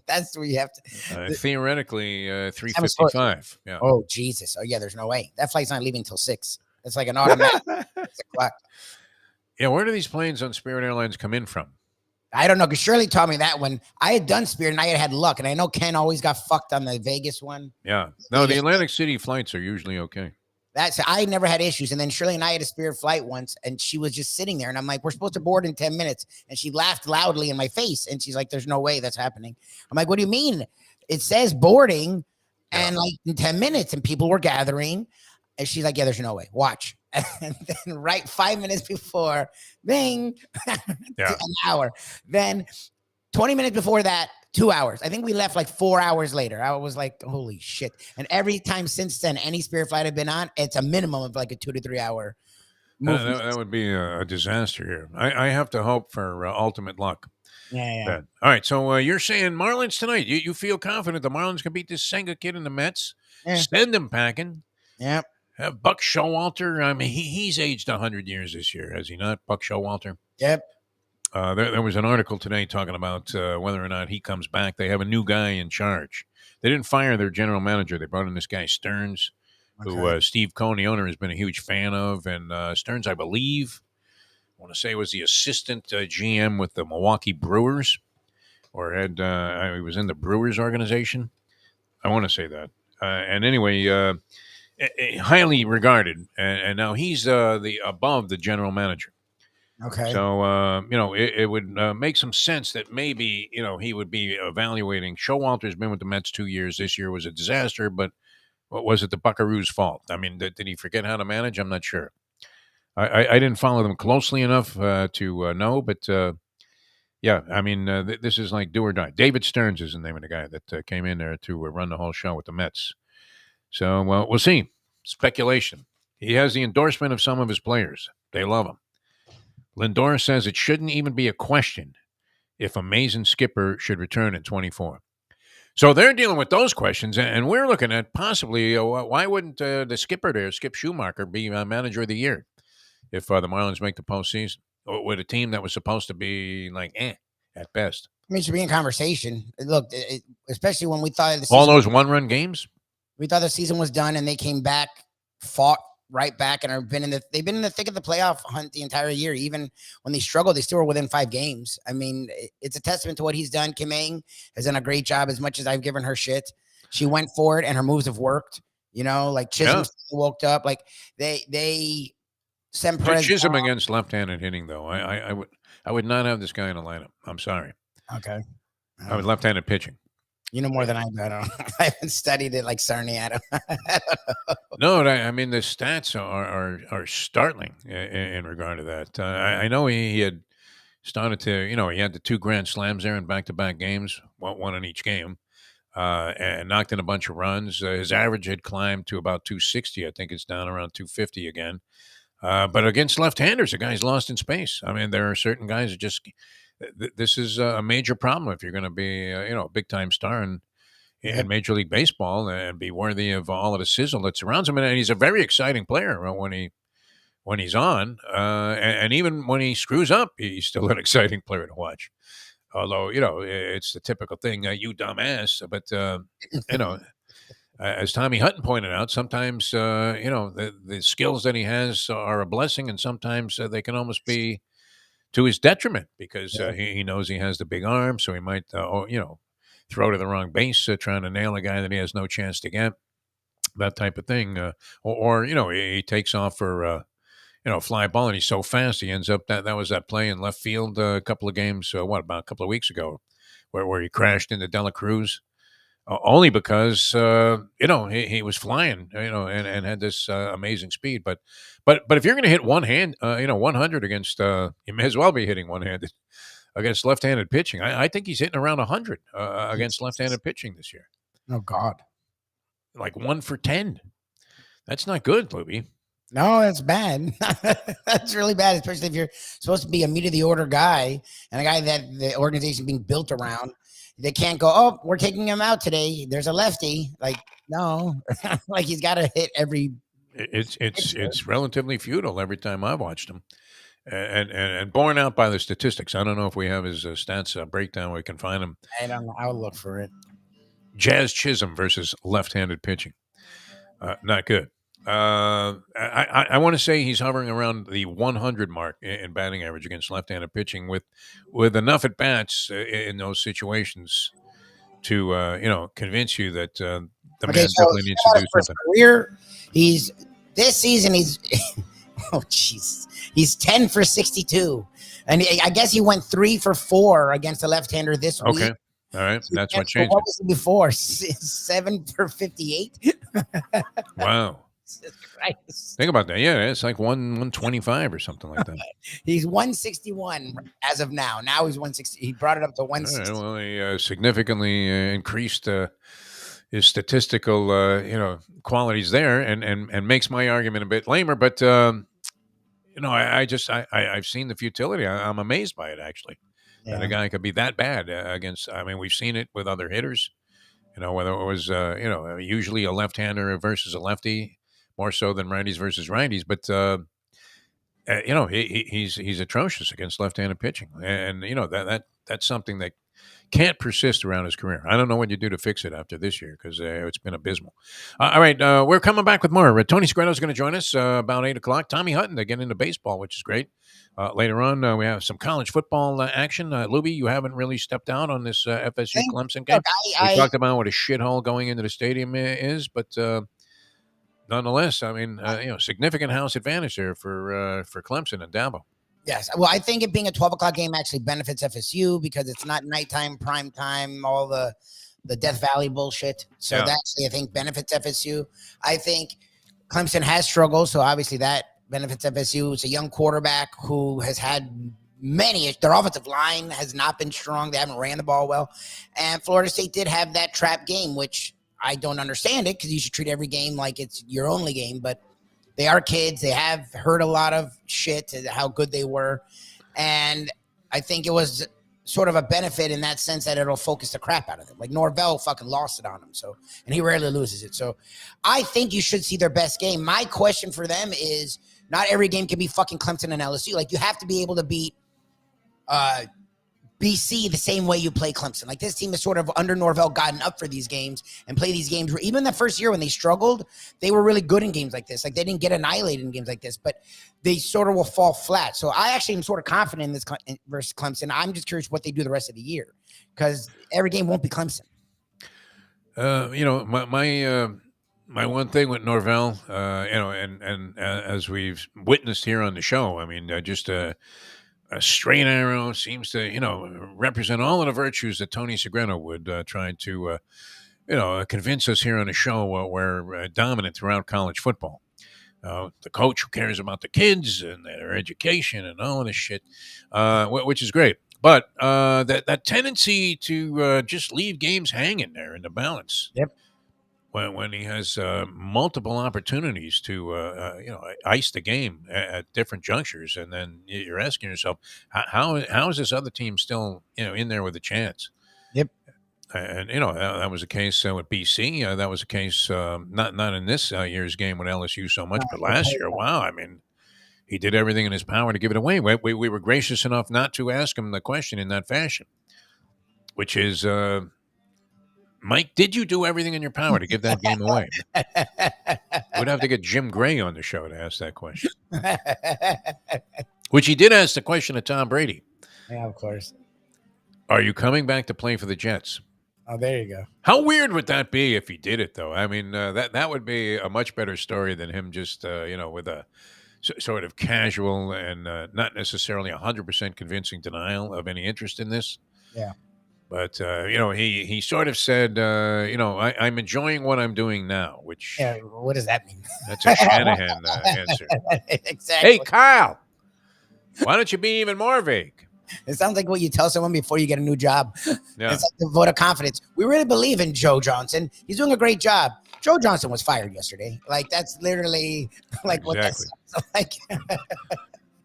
That's where you have to. Theoretically, 3:55. Yeah. Oh Jesus! Oh yeah, there's no way that flight's not leaving till 6. It's like an automatic 6 o'clock. Yeah, where do these planes on Spirit Airlines come in from? I don't know, because Shirley taught me that when I had done Spirit and I had luck, and I know Ken always got fucked on the Vegas one. Yeah, no, the Atlantic City flights are usually okay. I never had issues, and then Shirley and I had a Spirit flight once, and she was just sitting there, and I'm like, "We're supposed to board in 10 minutes," and she laughed loudly in my face, and she's like, "There's no way that's happening." I'm like, "What do you mean? It says boarding, and like in 10 minutes, and people were gathering," and she's like, "Yeah, there's no way. Watch." And then right 5 minutes before, bing, an hour. Then 20 minutes before that, 2 hours. I think we left like 4 hours later. I was like, holy shit. And every time since then, any Spirit flight I've been on, it's a minimum of like a 2 to 3 hour movement. That would be a disaster here. I have to hope for ultimate luck. Yeah. All right, so you're saying Marlins tonight. You feel confident the Marlins can beat this Senga kid in the Mets? Yeah. Send them packing. Yep. Have Buck Showalter. I mean, he's aged 100 years this year, has he not, Buck Showalter? Yep. There was an article today talking about whether or not he comes back. They have a new guy in charge. They didn't fire their general manager. They brought in this guy, Stearns, who Steve Cohen, the owner, has been a huge fan of. And Stearns, I believe, I want to say was the assistant GM with the Milwaukee Brewers, or he was in the Brewers organization. I want to say that. And anyway, highly regarded, and now he's above the general manager. Okay. So it would make some sense that maybe he would be evaluating. Showalter's been with the Mets 2 years. This year was a disaster, but what was it the Buckaroos' fault? I mean, did he forget how to manage? I'm not sure. I didn't follow them closely enough to know, but yeah, I mean, this is like do or die. David Stearns is the name of the guy that came in there to run the whole show with the Mets. So, well, we'll see. Speculation. He has the endorsement of some of his players. They love him. Lindor says it shouldn't even be a question if a Mason skipper should return in 24. So they're dealing with those questions, and we're looking at possibly why wouldn't the skipper there, Skip Schumacher, be manager of the year if the Marlins make the postseason with a team that was supposed to be like at best. I mean, it should be in conversation. Look, especially when we thought all those one-run games. We thought the season was done, and they came back, fought right back, and they've been in the thick of the playoff hunt the entire year. Even when they struggled, they still were within 5 games. I mean, it's a testament to what he's done. Kim Ng has done a great job. As much as I've given her shit, she went for it, and her moves have worked. Like Chisholm woke up. Like they sent Perez Chisholm against left-handed hitting, though. I would not have this guy in a lineup. I'm sorry. Okay. I was left-handed pitching. You know more than I do. I haven't studied it like Cerny. I don't know. No, I mean, the stats are startling in regard to that. I know he had started to, he had the 2 grand slams there in back-to-back games, one in each game, and knocked in a bunch of runs. His average had climbed to about 260. I think it's down around 250 again. But against left-handers, the guy's lost in space. I mean, there are certain guys that just this is a major problem if you're going to be, a big-time star in Major League Baseball and be worthy of all of the sizzle that surrounds him. And he's a very exciting player when he's on, and even when he screws up, he's still an exciting player to watch. Although, it's the typical thing, you dumbass. But, as Tommy Hutton pointed out, sometimes, the skills that he has are a blessing, and sometimes they can almost be to his detriment because Yeah. he knows he has the big arm, so he might, throw to the wrong base, trying to nail a guy that he has no chance to get, that type of thing. He takes off for, fly ball, and he's so fast, he ends up that was that play in left field a couple of games, about a couple of weeks ago, where he crashed into Dela Cruz. Only because he was flying, and had this amazing speed. But if you're going to hit 100 against, you may as well be hitting one-handed against left-handed pitching. I think he's hitting around 100 against left-handed pitching this year. Oh God, Like 1 for 10. That's not good, Lubie. no, that's bad. That's really bad, especially if you're supposed to be a meat of the order guy and a guy that the organization being built around. They can't go, oh, we're taking him out today. There's a lefty. Like, no, like he's got to hit every. It's relatively futile every time I've watched him, and borne out by the statistics. I don't know if we have his stats breakdown where we can find him. I don't know. I'll look for it. Jazz Chisholm versus left-handed pitching. Not good. I want to say he's hovering around the 100 mark in batting average against left-handed pitching, with enough at bats in those situations to convince you that the man definitely needs to do something. Career, this season oh jeez, he's 10 for 62, and I guess he went 3 for 4 against a left-hander this week. Okay. All right, that's what changed. What was he before? 7 for 58. Wow. Jesus Christ. Think about that. Yeah, it's like 125 or something like that. He's 161 as of now. Now he's 160. He brought it up to 160. Right, well, he significantly increased his statistical, qualities there, and makes my argument a bit lamer. But I've seen the futility. I'm amazed by it, actually. Yeah. That a guy could be that bad against. I mean, we've seen it with other hitters. Whether it was usually a left-hander versus a lefty, more so than righties versus righties. But he's atrocious against left-handed pitching, and that's something that can't persist around his career. I don't know what you do to fix it after this year, because it's been abysmal. All right, we're coming back with more. Tony Segreto is going to join us about 8 o'clock. Tommy Hutton to get into baseball, which is great. Later on, we have some college football action. Lubie, you haven't really stepped out on this FSU Clemson game. We talked about what a shithole going into the stadium is, but nonetheless, I mean, significant house advantage there for Clemson and Dabo. Yes. Well, I think it being a 12 o'clock game actually benefits FSU because it's not nighttime, prime time, all the Death Valley bullshit. So that actually, I think, benefits FSU. I think Clemson has struggled, so obviously that benefits FSU. It's a young quarterback who has had their offensive line has not been strong. They haven't ran the ball well. And Florida State did have that trap game, which I don't understand it because you should treat every game like it's your only game. But they are kids. They have heard a lot of shit, how good they were. And I think it was sort of a benefit in that sense that it'll focus the crap out of them. Like Norvell fucking lost it on him. So, and he rarely loses it. So I think you should see their best game. My question for them is not every game can be fucking Clemson and LSU. Like you have to be able to beat BC the same way you play Clemson. Like this team is sort of under Norvell gotten up for these games and play these games where even the first year when they struggled, they were really good in games like this. Like they didn't get annihilated in games like this, but they sort of will fall flat. So I actually am sort of confident in this versus Clemson. I'm just curious what they do the rest of the year because every game won't be Clemson. My one thing with Norvell, and as we've witnessed here on the show, I mean, just a straight arrow seems to, represent all of the virtues that Tony Segreto would try to, convince us here on the show we're dominant throughout college football. The coach who cares about the kids and their education and all of this shit, which is great. But that tendency to just leave games hanging there in the balance. Yep. When he has multiple opportunities to ice the game at different junctures, and then you're asking yourself, how is this other team still in there with a chance? Yep. And that was the case with BC. That was the case not in this year's game with LSU so much, but last year. Wow, I mean, he did everything in his power to give it away. We were gracious enough not to ask him the question in that fashion. which is, Mike, did you do everything in your power to give that game away? We'd have to get Jim Gray on the show to ask that question. Which he did ask the question of Tom Brady. Yeah, of course. Are you coming back to play for the Jets? Oh, there you go. How weird would that be if he did it, though? I mean, that would be a much better story than him just, with a sort of casual and not necessarily 100% convincing denial of any interest in this. Yeah. But, he sort of said, I'm enjoying what I'm doing now, which... Yeah, what does that mean? That's a Shanahan answer. Exactly. Hey, Kyle, why don't you be even more vague? It sounds like what you tell someone before you get a new job. Yeah. It's like the vote of confidence. We really believe in Joe Johnson. He's doing a great job. Joe Johnson was fired yesterday. Like, that's literally like what that sounds like.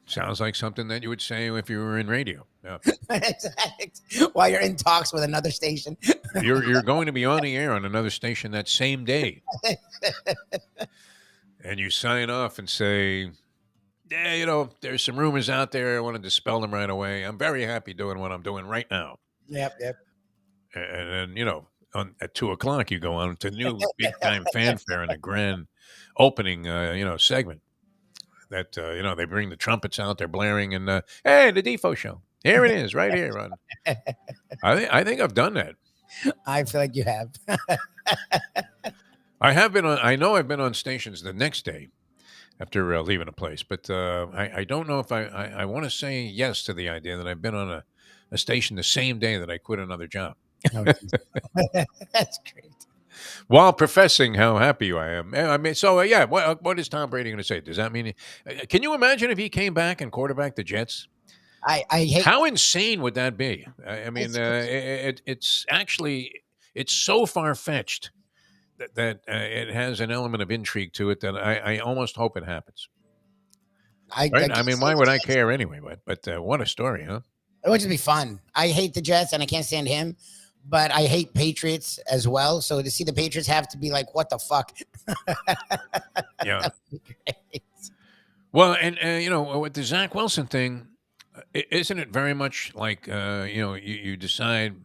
Sounds like something that you would say if you were in radio. Yeah. Exactly. While you're in talks with another station. You're going to be on the air on another station that same day. And you sign off and say, yeah, there's some rumors out there. I want to dispel them right away. I'm very happy doing what I'm doing right now. Yep. And then, at 2:00, you go on to new big-time fanfare in a grand opening, segment. That, they bring the trumpets out, they're blaring, and, hey, the Defo Show. Here it is, right here. I think I've done that. I feel like you have. I know I've been on stations the next day after leaving a place, but I don't know if I want to say yes to the idea that I've been on a station the same day that I quit another job. Oh, that's great. While professing how happy I am. I mean, so, what is Tom Brady going to say? Does that mean... can you imagine if he came back and quarterbacked the Jets? I hate... How insane would that be? I mean, it's actually... It's so far-fetched that it has an element of intrigue to it that I almost hope it happens. Right? I mean, why would I care anyway? But what a story, huh? It would just be fun. I hate the Jets, and I can't stand him. But I hate Patriots as well. So to see the Patriots have to be like, what the fuck? Yeah. Well, and, with the Zach Wilson thing, isn't it very much like, you decide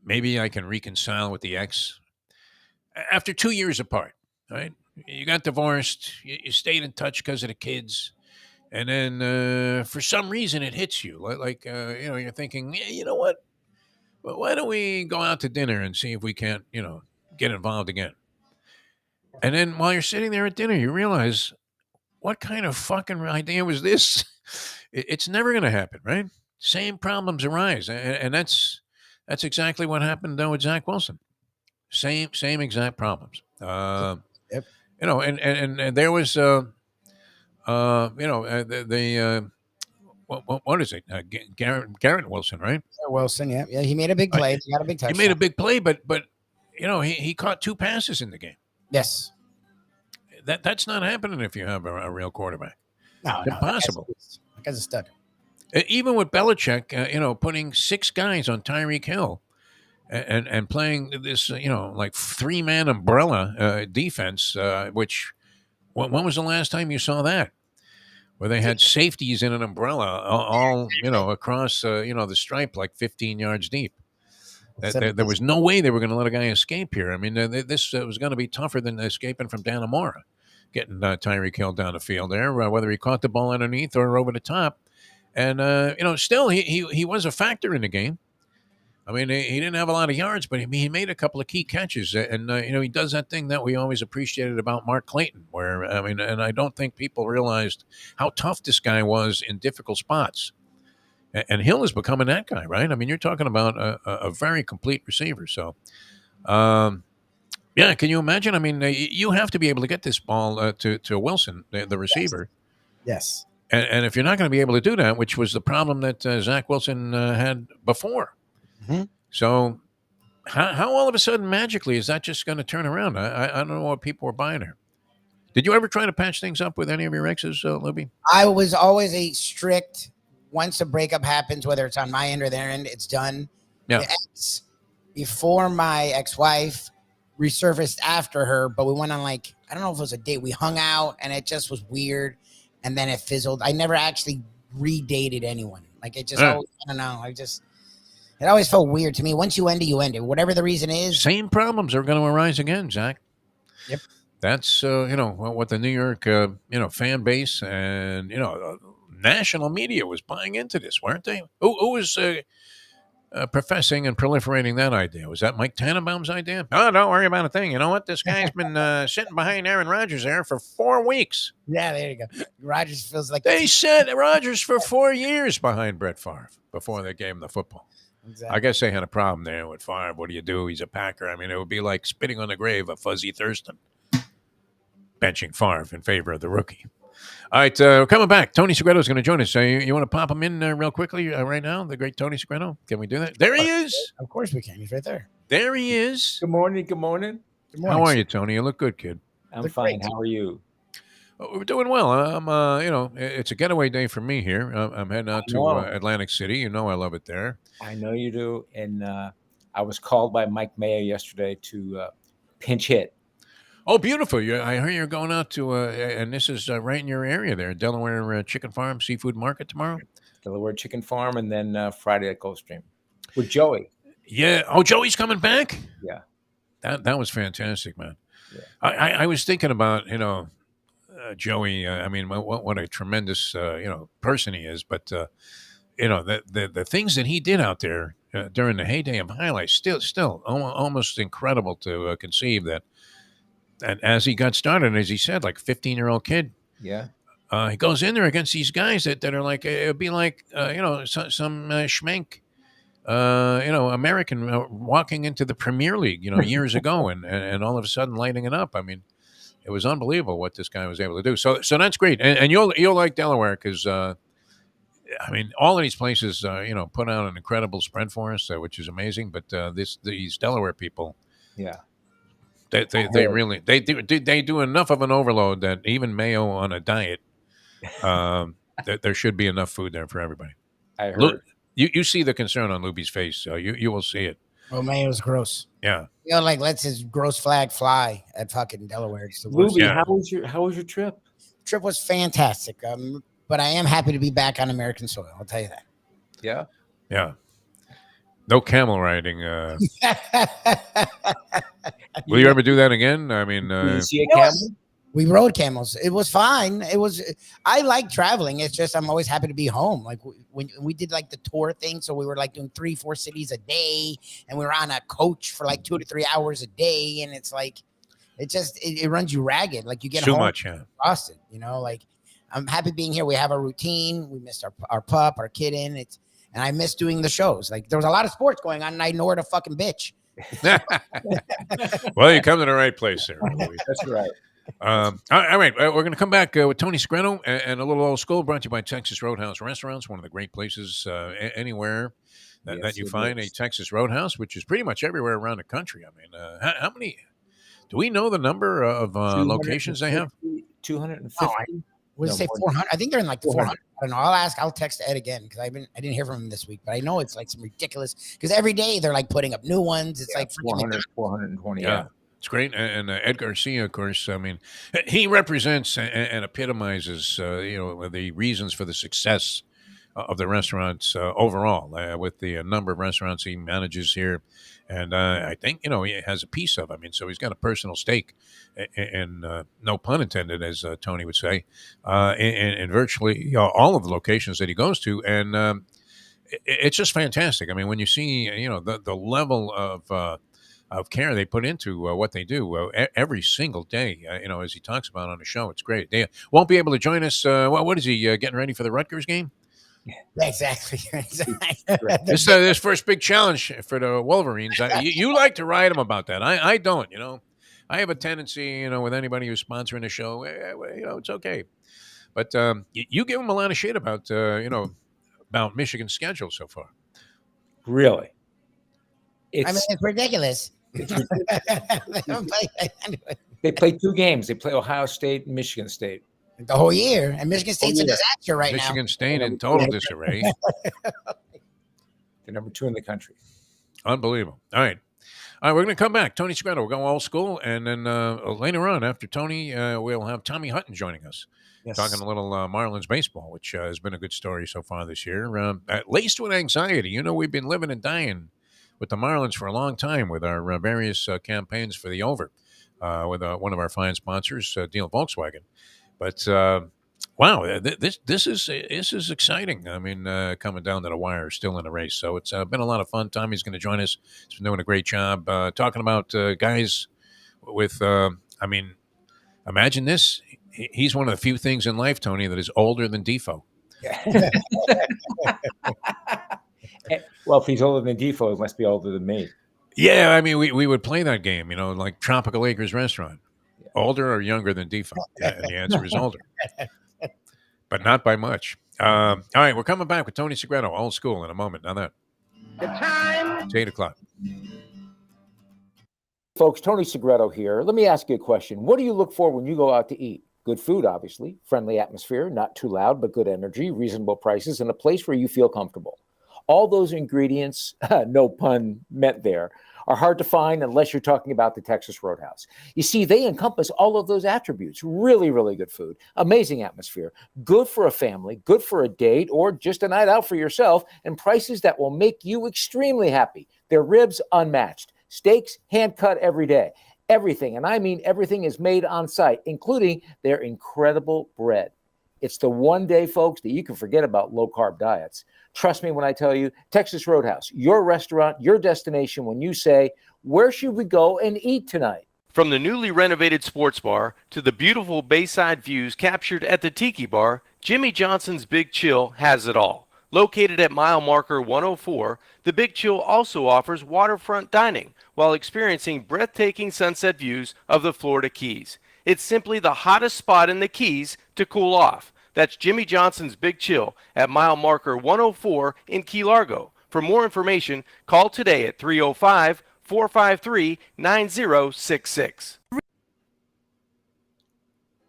maybe I can reconcile with the ex after 2 years apart, right? You got divorced. You stayed in touch because of the kids. And then for some reason it hits you. Like you're thinking, yeah, you know what? Well, why don't we go out to dinner and see if we can't, get involved again? And then while you're sitting there at dinner, you realize, what kind of fucking idea was this? It's never going to happen, right? Same problems arise, and that's exactly what happened though with Zach Wilson. Same exact problems. Yep. And there was, what is it? Garrett Wilson, right? Wilson, yeah. He made a big play. He got a big touchdown. He made a big play, but he caught 2 passes in the game. Yes. That's not happening if you have a real quarterback. No, impossible. That guy's a stud. Even with Belichick, putting 6 guys on Tyreek Hill and playing this, like 3-man umbrella defense, which when was the last time you saw that? Where they had safeties in an umbrella all across, the stripe like 15 yards deep. There was no way they were going to let a guy escape here. I mean, this was going to be tougher than escaping from Dannemora, getting Tyreek Hill down the field there, whether he caught the ball underneath or over the top. And, still he was a factor in the game. I mean, he didn't have a lot of yards, but he made a couple of key catches. And, he does that thing that we always appreciated about Mark Clayton, where, and I don't think people realized how tough this guy was in difficult spots. And Hill is becoming that guy, right? I mean, you're talking about a very complete receiver. So, can you imagine? I mean, you have to be able to get this ball to Wilson, the receiver. Yes. And if you're not going to be able to do that, which was the problem that Zach Wilson had before. Mm-hmm. So how all of a sudden magically is that just going to turn around? I don't know what people were buying here. Did you ever try to patch things up with any of your exes, Lubie? I was always a strict, once a breakup happens, whether it's on my end or their end, it's done. Yeah. The ex, before my ex-wife, resurfaced after her, but we went on I don't know if it was a date. We hung out and it just was weird. And then it fizzled. I never actually redated anyone. It just, I don't know. It always felt weird to me. Once you end it, you end it. Whatever the reason is. Same problems are going to arise again, Zach. Yep. That's what the New York fan base and national media was buying into this, weren't they? Who was professing and proliferating that idea? Was that Mike Tannenbaum's idea? Oh, don't worry about a thing. You know what? This guy's been sitting behind Aaron Rodgers there for 4 weeks. Yeah, there you go. Rodgers feels like They said Rodgers for 4 years behind Brett Favre before they gave him the football. Exactly. I guess they had a problem there with Favre. What do you do? He's a Packer. I mean, it would be like spitting on the grave of Fuzzy Thurston, benching Favre in favor of the rookie. All right, coming back. Tony Segreto is going to join us. You want to pop him in real quickly right now? The great Tony Segreto. Can we do that? There he is. Of course we can. He's right there. There he is. Good morning. Good morning. Good morning. How are you, Tony? You look good, kid. I'm They're fine. great. How are you? We're doing well. It's a getaway day for me here. I'm heading out to know. Atlantic City. You know I love it there. I know you do. And I was called by Mike Mayo yesterday to pinch hit. Oh, beautiful. I heard you're going out to, and this is right in your area there, Delaware Chicken Farm Seafood Market tomorrow. Delaware Chicken Farm, and then Friday at Gulfstream with Joey. Yeah. Oh, Joey's coming back? Yeah. That was fantastic, man. Yeah. I was thinking about, Joey. I mean, what a tremendous, person he is. But, the things that he did out there during the heyday of highlights, still almost incredible to conceive that. And as he got started, as he said, like 15-year-old kid, Yeah. he goes in there against these guys that are like, it would be like, some schmenk, American walking into the Premier League, years ago and all of a sudden lighting it up. I mean, it was unbelievable what this guy was able to do. So that's great. And you'll like Delaware because, all of these places, put out an incredible spread for us, which is amazing. But these Delaware people, Yeah. They really do enough of an overload that even Mayo on a diet, there should be enough food there for everybody. I heard. You see the concern on Lubie's face, so you will see it. Oh, Mayo's gross. Yeah. Lets his gross flag fly at fucking Delaware. It's the worst. Lubie, Yeah. how was your trip? Trip was fantastic. But I am happy to be back on American soil. I'll tell you that. Yeah. Yeah. No camel riding. Will you ever do that again? I mean, Did you see a camel? We rode camels. It was fine. I like traveling. It's just I'm always happy to be home. Like when we did like the tour thing, so we were like doing 3-4 cities a day, and we were on a coach for like 2 to 3 hours a day, and it's like it runs you ragged. Like you get too home much. Yeah. exhausted. Like I'm happy being here. We have a routine. We missed our pup, our kitten. And I miss doing the shows. Like there was a lot of sports going on, and I ignored a fucking bitch. Well, you come to the right place there. Louie. That's right. All right, we're going to come back with Tony Segreto and a little old school brought to you by Texas Roadhouse Restaurants, one of the great places anywhere that you find a Texas Roadhouse, which is pretty much everywhere around the country. I mean, how many? Do we know the number of locations they have? 250. Oh, Would you say 400? I think they're in like the 400. I don't know. I'll text Ed again because I didn't hear from him this week, but I know it's like some ridiculous because every day they're like putting up new ones. It's like 400, 420. Yeah. It's great. And Ed Garcia, of course, I mean, he represents and epitomizes, the reasons for the success of the restaurants overall with the number of restaurants he manages here. And I think, he has a piece of, so he's got a personal stake and no pun intended, as Tony would say, in virtually all of the locations that he goes to. And it's just fantastic. I mean, when you see, the level of care they put into what they do every single day, as he talks about on the show, it's great. They won't be able to join us. What is he getting ready for the Rutgers game? Exactly. This first big challenge for the Wolverines. You like to ride them about that. I don't. I have a tendency, with anybody who's sponsoring the show, it's okay. But you give them a lot of shit about about Michigan's schedule so far. Really? It's ridiculous. They play 2 games. They play Ohio State and Michigan State. The whole year. And Michigan State's a disaster right now. Michigan State in total disarray. They're number 2 in the country. Unbelievable. All right, we're going to come back. Tony Segreto, we'll go old school. And then later on, after Tony, we'll have Tommy Hutton joining us. Yes. talking a little Marlins baseball, which has been a good story so far this year. Laced with anxiety. You know, we've been living and dying with the Marlins for a long time with our various campaigns for the over with one of our fine sponsors, Deal Volkswagen. But wow, this is exciting. I mean, coming down to the wire, still in the race. So it's been a lot of fun. Tommy's going to join us. He's been doing a great job talking about guys with. I mean, imagine this. He's one of the few things in life, Tony, that is older than Defo. Well, if he's older than Defo, he must be older than me. Yeah, I mean, we would play that game, you know, like Tropical Acres Restaurant. Older or younger than Defo? And the answer is older, but not by much. All right, we're coming back with Tony Segreto, old school, in a moment. Now that The time. it's 8:00. Folks, Tony Segreto here. Let me ask you a question. What do you look for when you go out to eat? Good food, obviously, friendly atmosphere, not too loud, but good energy, reasonable prices, and a place where you feel comfortable. All those ingredients, no pun meant there, are hard to find unless you're talking about the Texas Roadhouse. You see, they encompass all of those attributes. Really, really good food, amazing atmosphere, good for a family, good for a date, or just a night out for yourself, and prices that will make you extremely happy. Their ribs unmatched. Steaks hand cut every day. Everything, and I mean everything, is made on site, including their incredible bread. It's the one day, folks, that you can forget about low-carb diets. Trust me when I tell you, Texas Roadhouse, your restaurant, your destination when you say, where should we go and eat tonight? From the newly renovated sports bar to the beautiful bayside views captured at the Tiki Bar, Jimmy Johnson's Big Chill has it all. Located at mile marker 104, the Big Chill also offers waterfront dining while experiencing breathtaking sunset views of the Florida Keys. It's simply the hottest spot in the Keys to cool off. That's Jimmy Johnson's Big Chill at mile marker 104 in Key Largo. For more information, call today at 305-453-9066.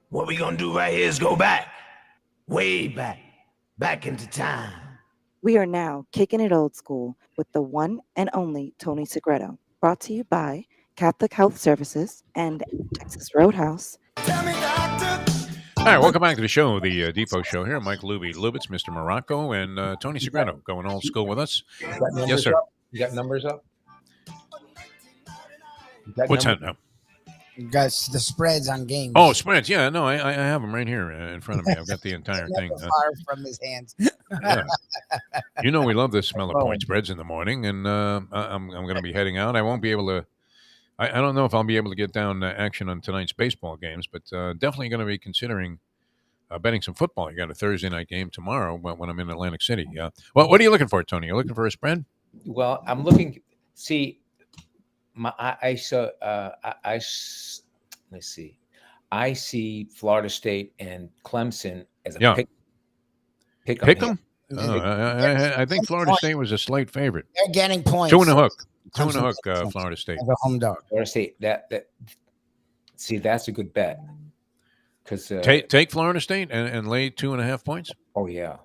What we gonna do right here is go back, way back into time. We are now kicking it old school with the one and only Tony Segreto, brought to you by Catholic Health Services and Texas Roadhouse. Tell me, doctor. All right, welcome back to the show, the Defo Show here. Mike Lubie, Lubitz, Mr. Morocco, and Tony Segreto going old school with us. Yes, sir. You got numbers up? What's that now? You got the spreads on games. Oh, spreads. Yeah, no, I have them right here in front of me. I've got the entire thing. Far from his hands. Yeah. You know, we love the smell of point spreads in the morning, and I'm going to be heading out. I won't be able to. I don't know if I'll be able to get down action on tonight's baseball games, but definitely going to be considering betting some football. You got a Thursday night game tomorrow when I'm in Atlantic City. Yeah. Well, what are you looking for, Tony? You looking for a spread? Well, I'm looking. See, let's see. I see Florida State and Clemson as a pick 'em. I think Florida State was a slight favorite. They're getting points. 2.5. 2.5. Florida State. As a home dog. Florida State. See, that's a good bet. Because take Florida State and lay 2.5 points. Oh yeah.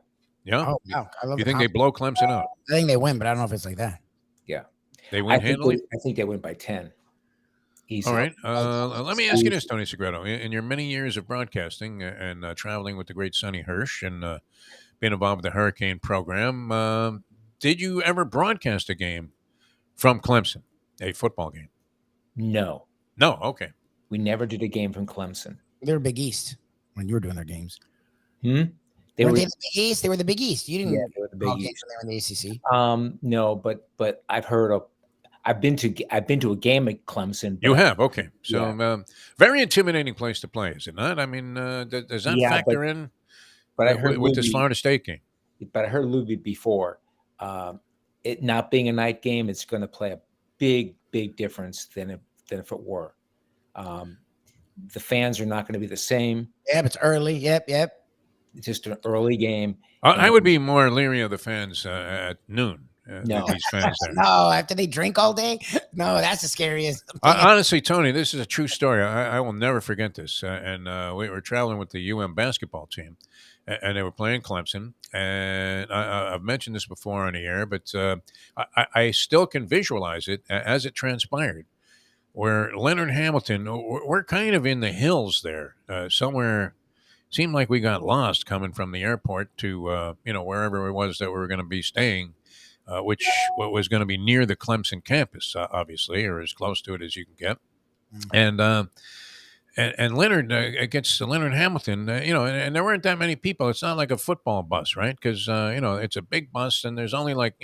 Yeah. Oh, wow. I love you think they blow Clemson out? I think they win, but I don't know if it's like that. Yeah. They win handily? I think they win by 10. Easy. All right. Let me ask you this, Tony Segreto. In your many years of broadcasting and traveling with the great Sonny Hirsch and being involved with the Hurricane program, did you ever broadcast a game from Clemson, a football game? No. No? Okay. We never did a game from Clemson. They were Big East when you were doing their games. They were the Big East. They were the Big East. You didn't. Yeah, they were the Big East. They were in the ACC. No, but I've heard of. I've been to a game at Clemson. You have? Okay. So very intimidating place to play, is it not? I mean, does that factor in? But I heard with this Florida State game. But I heard Lubie before. It not being a night game, it's going to play a big difference than if it were. The fans are not going to be the same. Yep, it's early. Yep. It's just an early game. I would be more leery of the fans at noon. No, these fans there. No, after they drink all day. No, that's the scariest. Honestly, Tony, this is a true story. I will never forget this. And we were traveling with the basketball team, and they were playing Clemson. And I've mentioned this before on the air, but I still can visualize it as it transpired. Where Leonard Hamilton, we're kind of in the hills there, somewhere seemed like we got lost coming from the airport to wherever it was that we were going to be staying, which was going to be near the Clemson campus, obviously, or as close to it as you can get. And Leonard gets Leonard Hamilton, and there weren't that many people. It's not like a football bus, right? Because it's a big bus, and there's only like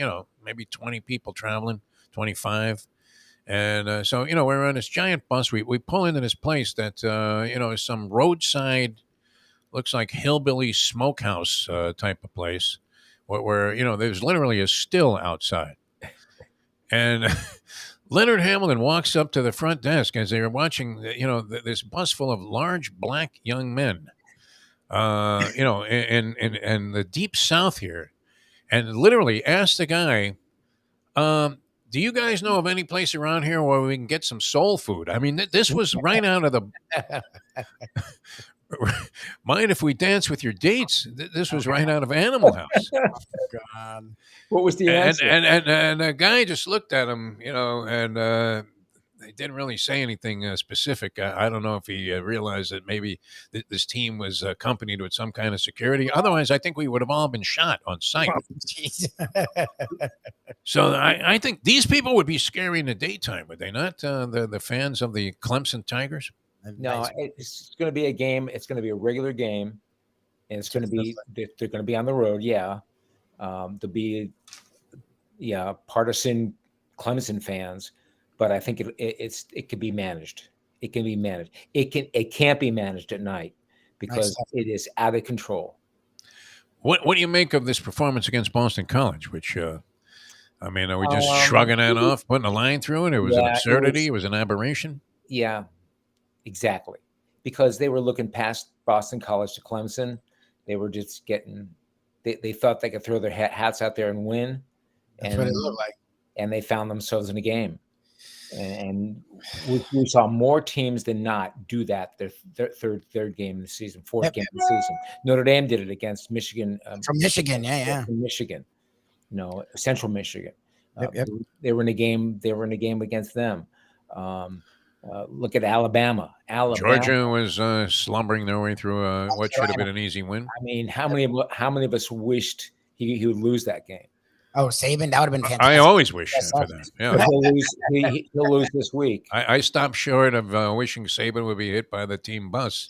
maybe 20 people traveling, 25. And so, we're on this giant bus. We pull into this place that, is some roadside, looks like hillbilly smokehouse type of place where there's literally a still outside. And Leonard Hamilton walks up to the front desk as they were watching, this bus full of large black young men, in the deep South here, and literally asked the guy, do you guys know of any place around here where we can get some soul food? I mean, this was right out of the. Mind if we dance with your dates? This was right out of Animal House. God. What was the answer? And the guy just looked at him, and they didn't really say anything specific. I don't know if he realized that maybe this team was accompanied with some kind of security. Otherwise, I think we would have all been shot on sight. So I think these people would be scary in the daytime, would they not? The fans of the Clemson Tigers? No, it's going to be a game. It's going to be a regular game, and it's going to be they're going to be on the road. Yeah, there'll be partisan Clemson fans, but I think it can be managed. It can be managed. It can't be managed at night because it is out of control. What do you make of this performance against Boston College? Which are we just shrugging that off, putting a line through it? It was an absurdity. It was an aberration. Yeah. Exactly, because they were looking past Boston College to Clemson. They were just getting. They thought they could throw their hats out there and win. That's what it looked like. And they found themselves in a game. And we saw more teams than not do that. Their third game of the season, fourth game of the season. Notre Dame did it against Michigan. From Michigan, yeah. From Michigan, Central Michigan. They were in a game. They were in a game against them. Look at Alabama. Georgia was slumbering their way through what should have been an easy win. I mean, how many of us wished he would lose that game? Oh, Saban, that would have been fantastic. I always wish for that. Yeah. He'll lose this week. I stopped short of wishing Saban would be hit by the team bus.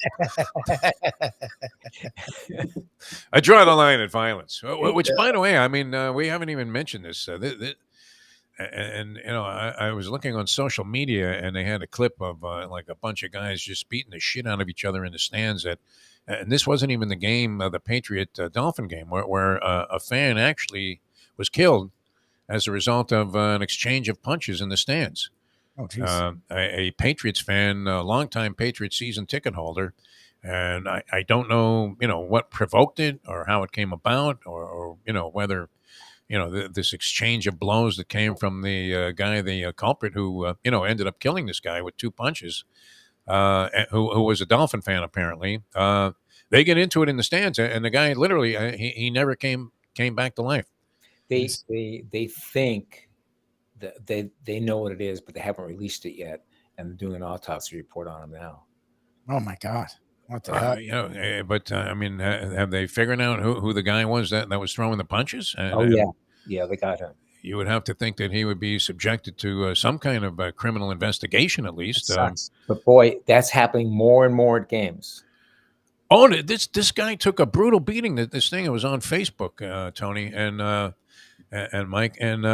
I draw the line at violence, which, by the way, we haven't even mentioned this. I was looking on social media, and they had a clip of like a bunch of guys just beating the shit out of each other in the stands. And this wasn't even the game, the Patriot Dolphin game, where a fan actually was killed as a result of an exchange of punches in the stands. Oh, jeez. A Patriots fan, a longtime Patriots season ticket holder, and I don't know, what provoked it or how it came about, or whether. This exchange of blows that came from the guy, the culprit who, ended up killing this guy with two punches, who was a Dolphin fan, apparently. They get into it in the stands, and the guy literally, he never came back to life. They think that they know what it is, but they haven't released it yet, and they're doing an autopsy report on him now. Oh, my God. What the hell? But have they figured out who the guy was that was throwing the punches? Yeah, they got him. You would have to think that he would be subjected to some kind of criminal investigation, at least. But boy, that's happening more and more at games. Oh, this guy took a brutal beating. This thing, it was on Facebook, Tony and Mike, and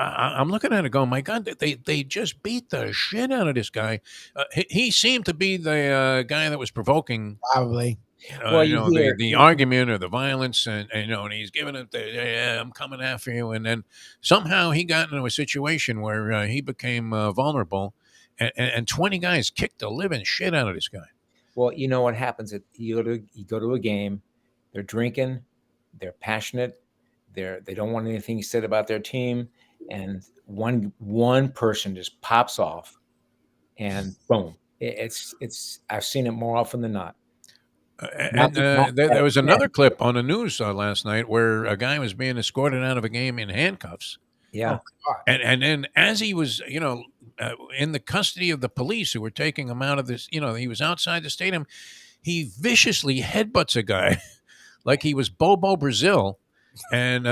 I'm looking at it going, my God, they just beat the shit out of this guy. He seemed to be the guy that was provoking. Probably. The argument or the violence, and he's giving it I'm coming after you. And then somehow he got into a situation where he became vulnerable, and 20 guys kicked the living shit out of this guy. Well, you know what happens? You go to a game, they're drinking, they're passionate, they don't want anything said about their team. And one person just pops off, and boom! It's I've seen it more often than not. There was another clip on the news last night where a guy was being escorted out of a game in handcuffs. Yeah, and then as he was, in the custody of the police who were taking him out of this, he was outside the stadium. he viciously headbutts a guy like he was Bobo Brazil, and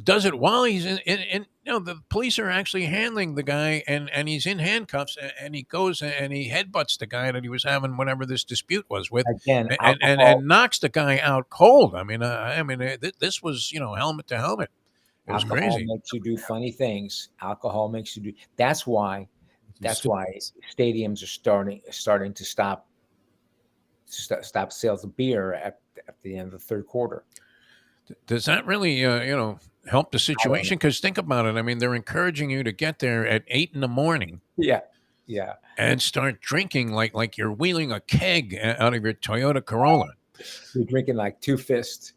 does it while he's in the police are actually handling the guy, and he's in handcuffs, and he goes and he headbutts the guy that he was having whatever this dispute was with, Again, and knocks the guy out cold. This was helmet to helmet. It was alcohol crazy. makes you do funny things. Alcohol makes you do. That's why stadiums are starting to stop sales of beer at the end of the third quarter. Does that really help the situation? Because think about it. I mean, they're encouraging you to get there at 8 a.m. Yeah. and start drinking like you're wheeling a keg out of your Toyota Corolla. You're drinking like 2 fists.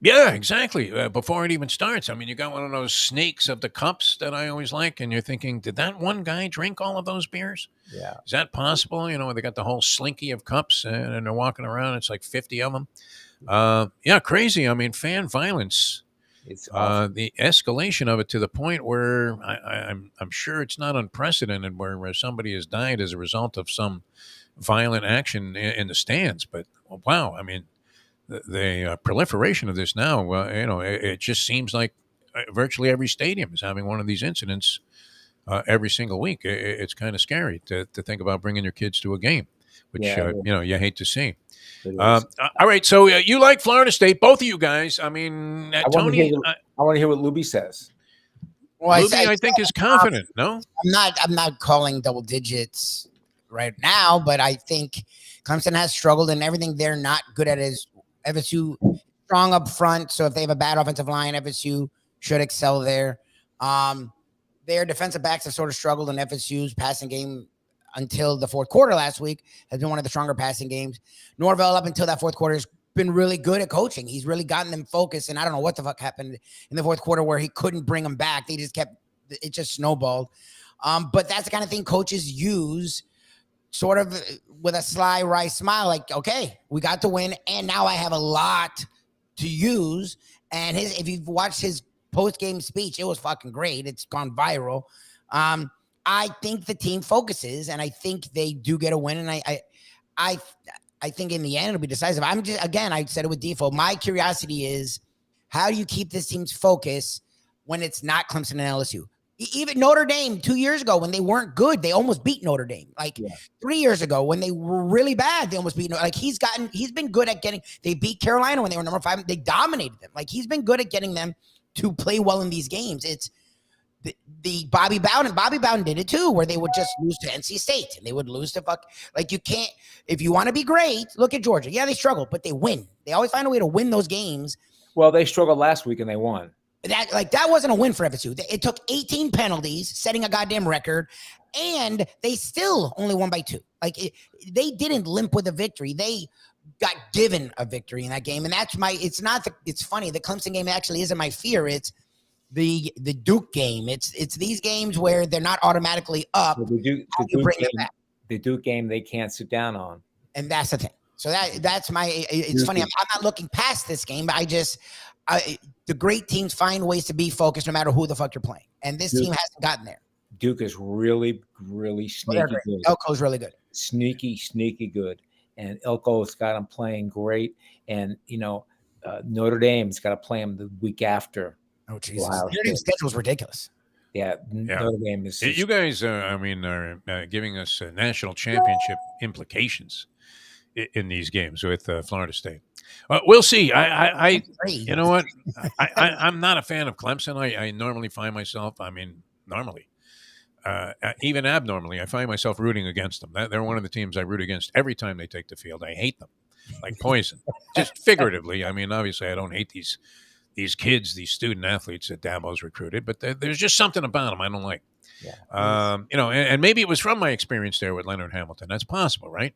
Yeah, exactly. Before it even starts. I mean, you got one of those snakes of the cups that I always like, and you're thinking, did that one guy drink all of those beers? Yeah. Is that possible? They got the whole slinky of cups, and they're walking around. It's like 50 of them. Yeah, crazy. I mean, fan violence. It's the escalation of it to the point where I'm sure it's not unprecedented where somebody has died as a result of some violent action in the stands. But wow, I mean, the proliferation of this now, it just seems like virtually every stadium is having one of these incidents every single week. It's kind of scary to think about bringing your kids to a game, which you hate to see. All right, so you like Florida State, both of you guys. I mean, Tony, I want to hear what Lubie says. Well, Lubie, I think, is confident. No, I'm not calling double digits right now, but I think Clemson has struggled, and everything they're not good at is FSU strong up front. So if they have a bad offensive line, FSU should excel there. Their defensive backs have sort of struggled in FSU's passing game until the fourth quarter last week. Has been one of the stronger passing games. Norvell, up until that fourth quarter, has been really good at coaching. He's really gotten them focused, and I don't know what the fuck happened in the fourth quarter where he couldn't bring them back. It just snowballed. But that's the kind of thing coaches use sort of with a sly, wry smile, like, okay, we got to win, and now I have a lot to use. And if you've watched his post-game speech, it was fucking great. It's gone viral. I think the team focuses, and I think they do get a win. And I think in the end it'll be decisive. I said it with Defo. My curiosity is, how do you keep this team's focus when it's not Clemson and LSU? Even Notre Dame 2 years ago, when they weren't good, they almost beat Notre Dame. 3 years ago, when they were really bad, they almost beat. He's been good at they beat Carolina when they were number 5. They dominated them. He's been good at getting them to play well in these games. It's the Bobby Bowden did it too, where they would just lose to NC State and they would lose to you can't, if you want to be great, look at Georgia. Yeah, they struggle, but they win. They always find a way to win those games. Well, they struggled last week and they won. That wasn't a win for FSU. It took 18 penalties, setting a goddamn record, and they still only won by 2. They didn't limp with a victory. They got given a victory in that game, and it's funny. The Clemson game actually isn't my fear. It's the Duke game. It's these games where they're not automatically up. Well, the Duke game they can't sit down on, and that's the thing. So that's my. It's funny. I'm not looking past this game, but the great teams find ways to be focused no matter who the fuck you're playing, and this team hasn't gotten there. Duke is really, really sneaky good. Elko's really good. Sneaky good, and Elko's got him playing great. And Notre Dame's got to play him the week after. Oh Jesus! Notre Dame's schedule is ridiculous. Yeah, Notre Dame is. You guys, are giving us national championship implications in these games with Florida State. We'll see. You know what? I'm not a fan of Clemson. I normally find myself. Normally, even abnormally, I find myself rooting against them. They're one of the teams I root against every time they take the field. I hate them like poison, just figuratively. Obviously, I don't hate these kids, these student athletes that Dabo's recruited, but there's just something about them I don't like. Yeah. And maybe it was from my experience there with Leonard Hamilton. That's possible, right?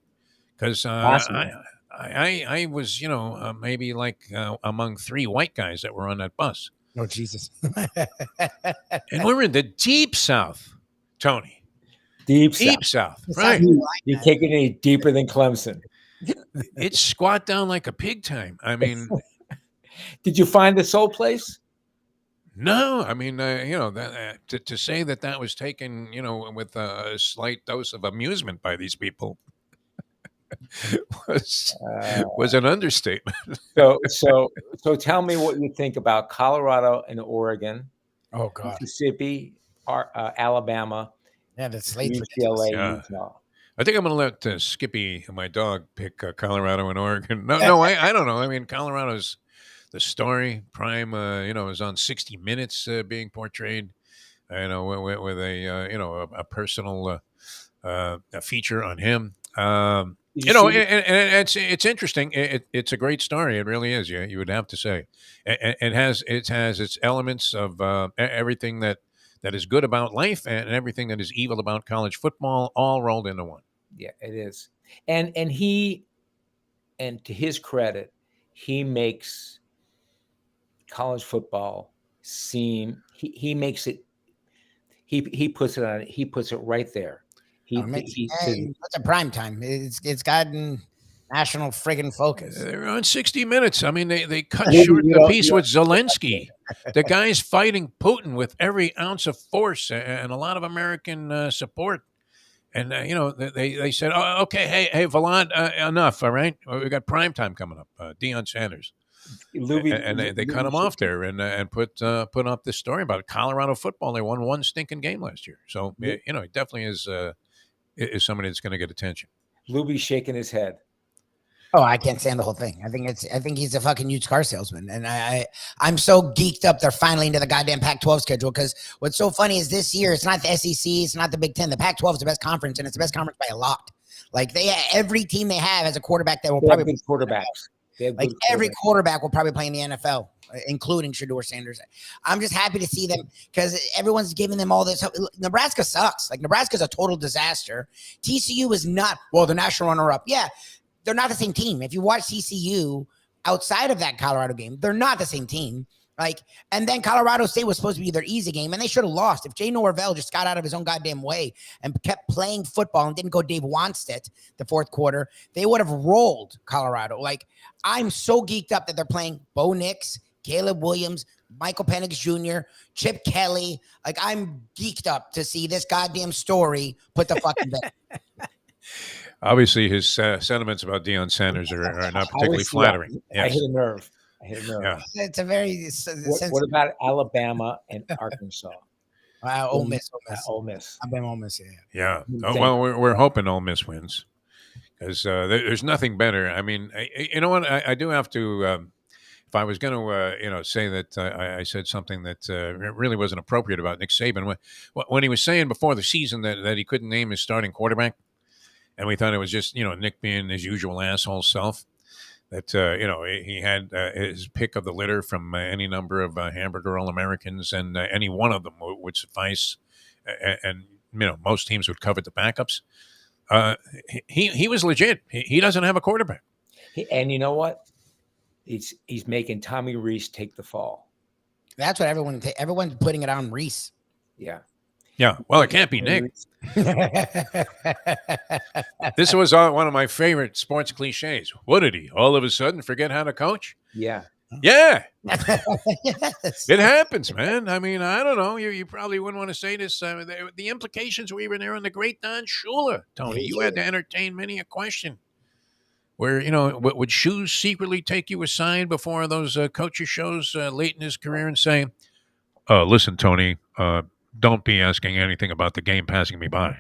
Because I was, maybe among 3 white guys that were on that bus. Oh, Jesus. And we're in the deep South, Tony. Deep South. Right. You can't get any deeper than Clemson. It's squat down like a pig time. Did you find the soul place? No, to say that was taken, with a slight dose of amusement by these people. was an understatement. So tell me what you think about Colorado and Oregon, Oh God. Mississippi, Alabama, Yeah, the slate's UCLA, ridiculous. Utah. I think I'm going to let Skippy, my dog, pick Colorado and Oregon. No, I don't know. I mean, Colorado's the story. Prime, is on 60 Minutes being portrayed, with a personal a feature on him. And it's interesting. It's a great story. It really is. You would have to say, it has its elements of everything that is good about life and everything that is evil about college football, all rolled into one. Yeah, it is. And to his credit, he makes college football seem he makes it he puts it right there. It's a prime time. It's gotten national friggin' focus. They're on 60 Minutes. I mean, they cut short the piece with Zelensky. The guy's fighting Putin with every ounce of force and a lot of American support. And they said, "Oh, okay, hey, Vlad, enough. All right, we got prime time coming up. Deion Sanders." And they cut him off there and put up this story about Colorado football. They won one stinking game last year, so he definitely is somebody that's going to get attention. Lubie shaking his head. Oh, I can't stand the whole thing. I think he's a fucking used car salesman, and I'm so geeked up. They're finally into the goddamn Pac-12 schedule, because what's so funny is this year it's not the SEC, it's not the Big Ten. The Pac-12 is the best conference, and it's the best conference by a lot. Like every team they have has a quarterback that will probably be quarterbacks. Like every quarterback will probably play in the NFL, including Shedeur Sanders. I'm just happy to see them because everyone's giving them all this help. Nebraska sucks. Like Nebraska's a total disaster. TCU is not, well, the national runner-up. Yeah, they're not the same team. If you watch TCU outside of that Colorado game, they're not the same team. And then Colorado State was supposed to be their easy game, and they should have lost. If Jay Norvell just got out of his own goddamn way and kept playing football and didn't go Dave Wanstead the fourth quarter, they would have rolled Colorado. I'm so geeked up that they're playing Bo Nix, Caleb Williams, Michael Penix Jr., Chip Kelly. I'm geeked up to see this goddamn story put the fucking bed. Obviously, his sentiments about Deion Sanders are not particularly flattering. Yes. I hit a nerve. Yeah. It's a very. What about Alabama and Arkansas? Ole Miss. Ole Miss. I've been Ole Miss. Yeah. Well, we're hoping Ole Miss wins because there's nothing better. I mean, you know what? I do have to. If I was going to, say that I said something that really wasn't appropriate about Nick Saban when he was saying before the season that he couldn't name his starting quarterback, and we thought it was just Nick being his usual asshole self. That he had his pick of the litter from any number of hamburger All-Americans, and any one of them would suffice. And most teams would cover the backups. He was legit. He doesn't have a quarterback. And you know what? He's making Tommy Rees take the fall. That's what everyone's putting it on Rees. Yeah. Yeah. Well, it can't be Nick. This was one of my favorite sports cliches. What did he all of a sudden forget how to coach? Yeah. Yeah. Yes. It happens, man. I mean, I don't know. You probably wouldn't want to say this. The implications were even there on the great Don Shula, Tony. You had to entertain many a question. Where, would Shoes secretly take you aside before those coaches shows late in his career and say, listen, Tony, don't be asking anything about the game passing me by.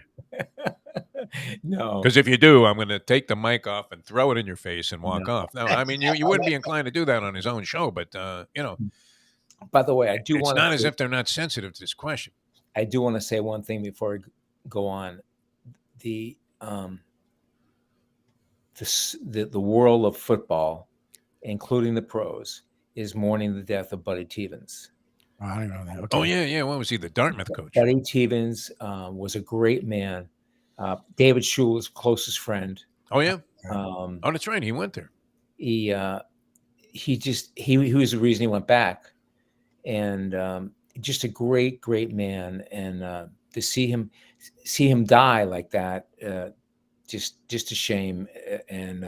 No. Because if you do, I'm going to take the mic off and throw it in your face and walk off. No, I mean, you wouldn't be inclined to do that on his own show, but, By the way, I do want to... It's not as if they're not sensitive to this question. I do want to say one thing before we go on. The world of football, including the pros, is mourning the death of Buddy Tevens. Oh, I don't know that. Okay. Oh, yeah. What was he, the Dartmouth coach? Buddy Tevens was a great man. David Shula's closest friend. Oh, yeah? That's right. He went there. He was the reason he went back. And just a great, great man. And to see him die like that, just a shame. And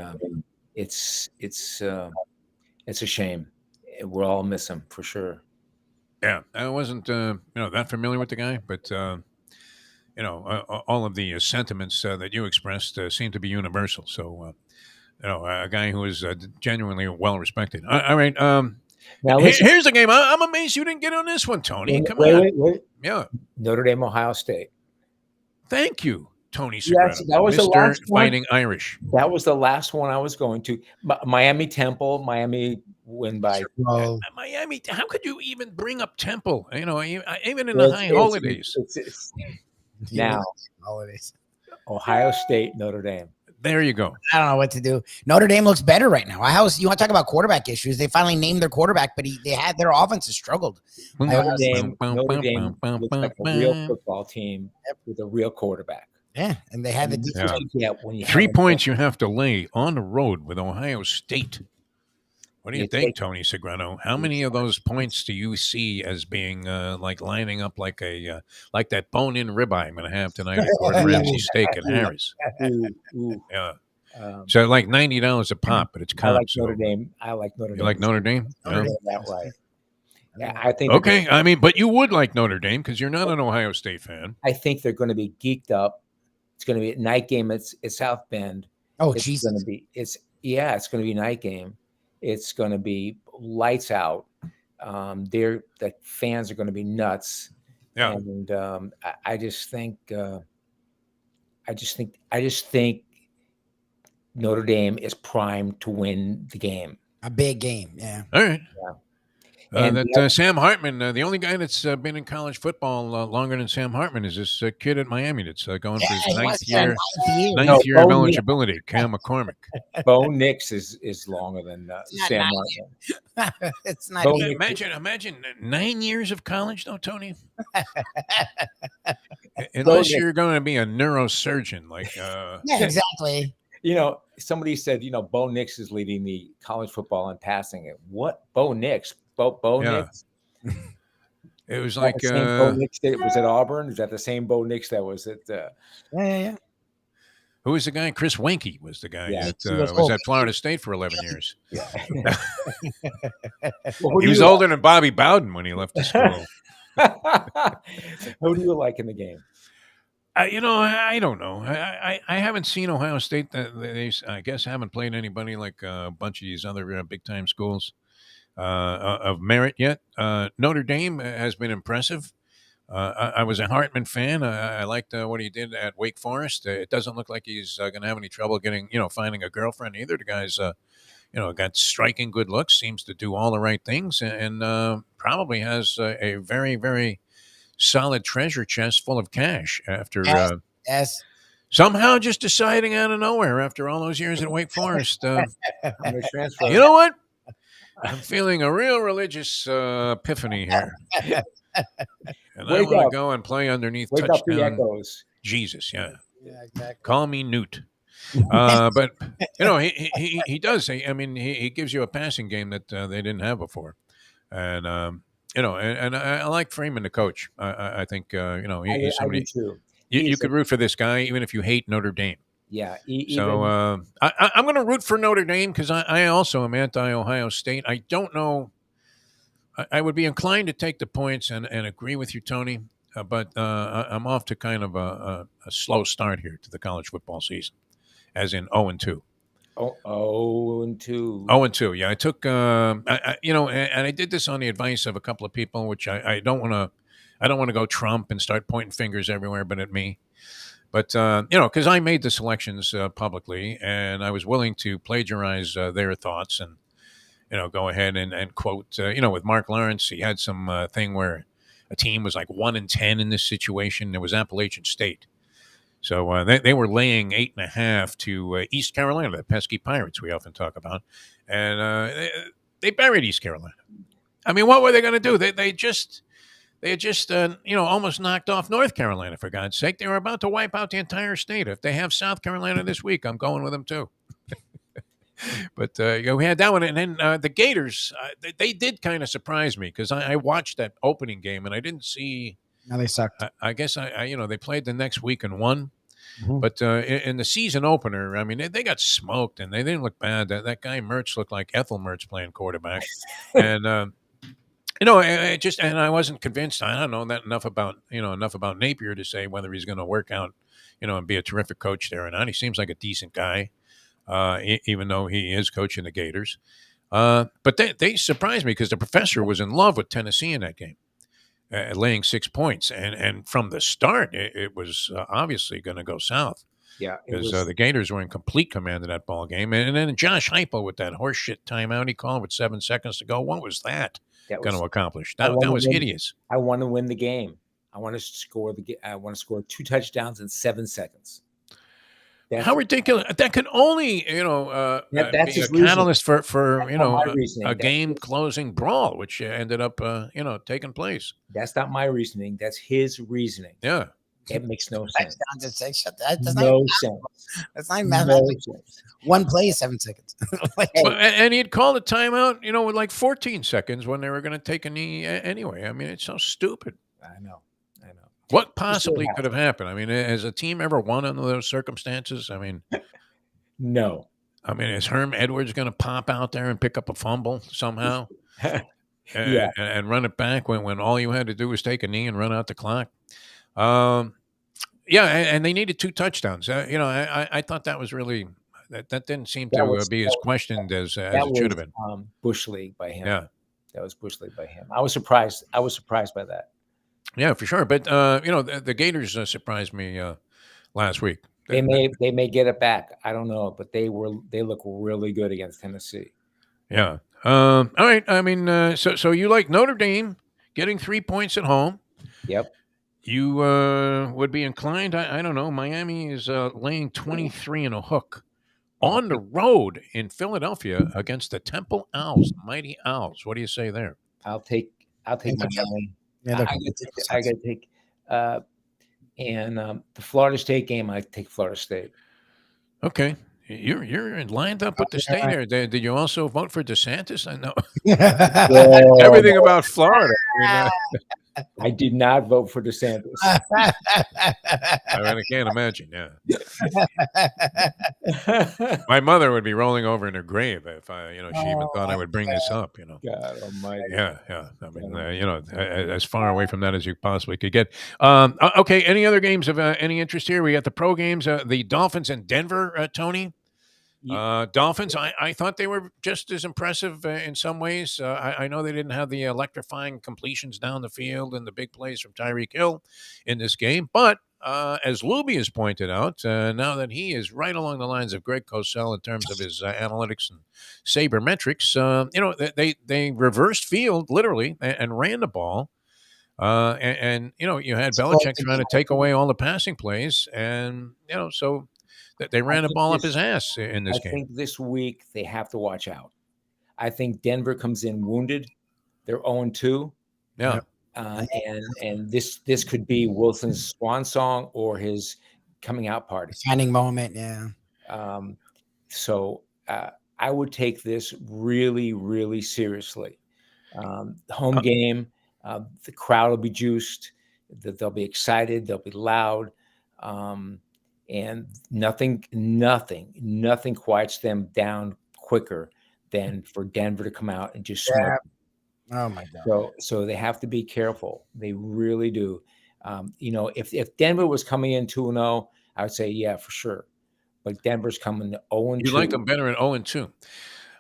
it's a shame. We'll all miss him for sure. Yeah, I wasn't that familiar with the guy, but all of the sentiments that you expressed seem to be universal. So, a guy who is genuinely well respected. All right. Now listen, Here's the game. I'm amazed you didn't get on this one, Tony. Come on. wait. Yeah. Notre Dame, Ohio State. Thank you, Tony Yes, Segreto. that was the Mr. last one. Fighting Irish. That was the last one I was going to. Miami Temple. Miami win by. Well, Miami. How could you even bring up Temple? Even in the high holidays. Now, holidays. Ohio State, Notre Dame. There you go. I don't know what to do. Notre Dame looks better right now. You want to talk about quarterback issues? They finally named their quarterback, but their offense has struggled. Notre Dame looks like a real football team with a real quarterback. Yeah, and they had the defense. Yeah, when you 3 points you have to lay on the road with Ohio State. What do you think, Tony Segreto? How many of those points do you see as being like lining up like like that bone-in ribeye I'm going to have tonight at Gordon Ramsay Steak at Harris? Yeah. So like $90 a pop, but it's I like comp. Notre Dame. I like Notre Dame. You like Notre Dame? Notre Dame that way. Yeah, I think. Okay, I mean, but you would like Notre Dame because you're not an Ohio State fan. I think they're going to be geeked up. It's going to be a night game. It's South Bend. Oh, it's Jesus. going to be. It's going to be a night game. It's going to be lights out. The fans are going to be nuts. Yeah, and I just think Notre Dame is primed to win the game. A big game, yeah. All right. Yeah. Sam Hartman, the only guy that's been in college football longer than Sam Hartman is this kid at Miami that's going for his ninth year of eligibility, Cam McCormick. Bo Nix is longer than Sam Hartman. It's not. Imagine 9 years of college, though, Tony. Unless you're going to be a neurosurgeon, like yeah, exactly. Somebody said, Bo Nix is leading the college football in passing. What? Bo Nix? Bo Nix? It was like Bo Nix that was at Auburn. Is that the same Bo Nix that was at? Yeah. Who was the guy? Chris Wenke was the guy that was at Florida State for 11 years. Yeah. He was older than Bobby Bowden when he left the school. Who do you like in the game? I don't know. I haven't seen Ohio State. They I guess haven't played anybody like a bunch of these other big time schools of merit yet. Notre Dame has been impressive. I was a Hartman fan. I liked what he did at Wake Forest. It doesn't look like he's going to have any trouble finding a girlfriend either. The guy's got striking good looks. Seems to do all the right things, and probably has a very very solid treasure chest full of cash after somehow just deciding out of nowhere after all those years at Wake Forest. You know what? I'm feeling a real religious epiphany here. And I want to go and play underneath touchdown Jesus. Yeah, exactly. Call me Newt. But he does. He gives you a passing game that they didn't have before, and I like Freeman, the coach. I think he's somebody. You could root for this guy even if you hate Notre Dame. Yeah. I'm going to root for Notre Dame because I also am anti-Ohio State. I don't know. I would be inclined to take the points and agree with you, Tony, but I'm off to kind of a slow start here to the college football season, as in 0-2. 0-2. 0-2. Yeah, I took and I did this on the advice of a couple of people, which I don't want to. I don't want to go Trump and start pointing fingers everywhere but at me. But, because I made the selections publicly and I was willing to plagiarize their thoughts and, go ahead and quote, with Mark Lawrence, he had some thing where a team was like 1-10 in this situation. It was Appalachian State. So they were laying 8.5 to East Carolina, the pesky Pirates we often talk about. And they buried East Carolina. I mean, what were they going to do? They had just almost knocked off North Carolina, for God's sake. They were about to wipe out the entire state. If they have South Carolina this week, I'm going with them too. But we had that one. And then the Gators, they did kind of surprise me because I watched that opening game and I didn't see. No, they sucked. I guess they played the next week and won. Mm-hmm. But in the season opener, I mean, they got smoked and they didn't look bad. That guy Mertz looked like Ethel Mertz playing quarterback. And And I wasn't convinced. I don't know that enough about Napier to say whether he's going to work out, and be a terrific coach there or not. He seems like a decent guy, even though he is coaching the Gators. But they surprised me because the professor was in love with Tennessee in that game, laying 6 points, and from the start, it was obviously going to go south. Yeah, Because the Gators were in complete command of that ball game, and then Josh Heupel with that horseshit timeout he called with 7 seconds to go. What was that going to accomplish? That was hideous. I want to win the game. I want to score I want to score 2 touchdowns in 7 seconds. How ridiculous! That can only that's be a his catalyst for reasoning. a game closing brawl, which ended up taking place. That's not my reasoning. That's his reasoning. Yeah. It makes no sense. That's No sense. That's not mathematics. No sense. One play is 7 seconds. And he'd called a timeout, with like 14 seconds when they were going to take a knee anyway. I mean, it's so stupid. I know. What possibly could have happened? I mean, has a team ever won under those circumstances? I mean, no. I mean, is Herm Edwards going to pop out there and pick up a fumble somehow? and run it back when all you had to do was take a knee and run out the clock? And they needed 2 touchdowns. I thought that was really that didn't seem to be as questioned as it should have been. Bush League by him. Yeah, that was Bush League by him. I was surprised by that. Yeah, for sure. But the Gators surprised me last week. They may get it back. I don't know, but they look really good against Tennessee. Yeah. All right. I mean, so you like Notre Dame getting 3 points at home? Yep. You would be inclined. I don't know. Miami is laying 23 and a hook on the road in Philadelphia against the Temple Owls, Mighty Owls. What do you say there? I'll take Miami. Yeah, I got to take. And the Florida State game, I take Florida State. Okay. You're lined up with the state here. Did you also vote for DeSantis? I know everything about Florida. I did not vote for DeSantis. I can't imagine. Yeah, my mother would be rolling over in her grave if she even thought I would bring this up. God Almighty. Yeah. I mean, as far away from that as you possibly could get. Okay. Any other games of any interest here? We got the pro games. The Dolphins and Denver. Tony. Dolphins, I thought they were just as impressive in some ways. I know they didn't have the electrifying completions down the field and the big plays from Tyreek Hill in this game. But as Lubie has pointed out, now that he is right along the lines of Greg Cosell in terms of his analytics and sabermetrics, they reversed field literally and ran the ball. And you had Belichick trying to take away all the passing plays. And, so they ran the ball up his ass in this game. I think this week they have to watch out. I think Denver comes in wounded. They're 0-2. Yeah. And this could be Wilson's swan song or his coming out party. Shining moment, yeah. So I would take this really, really seriously. Home game, the crowd will be juiced. They'll be excited. They'll be loud. And nothing quiets them down quicker than for Denver to come out and just smoke. Oh my God! So they have to be careful. They really do. If Denver was coming in 2-0, I would say yeah for sure. But Denver's coming 0-2. You like them better at 0-2.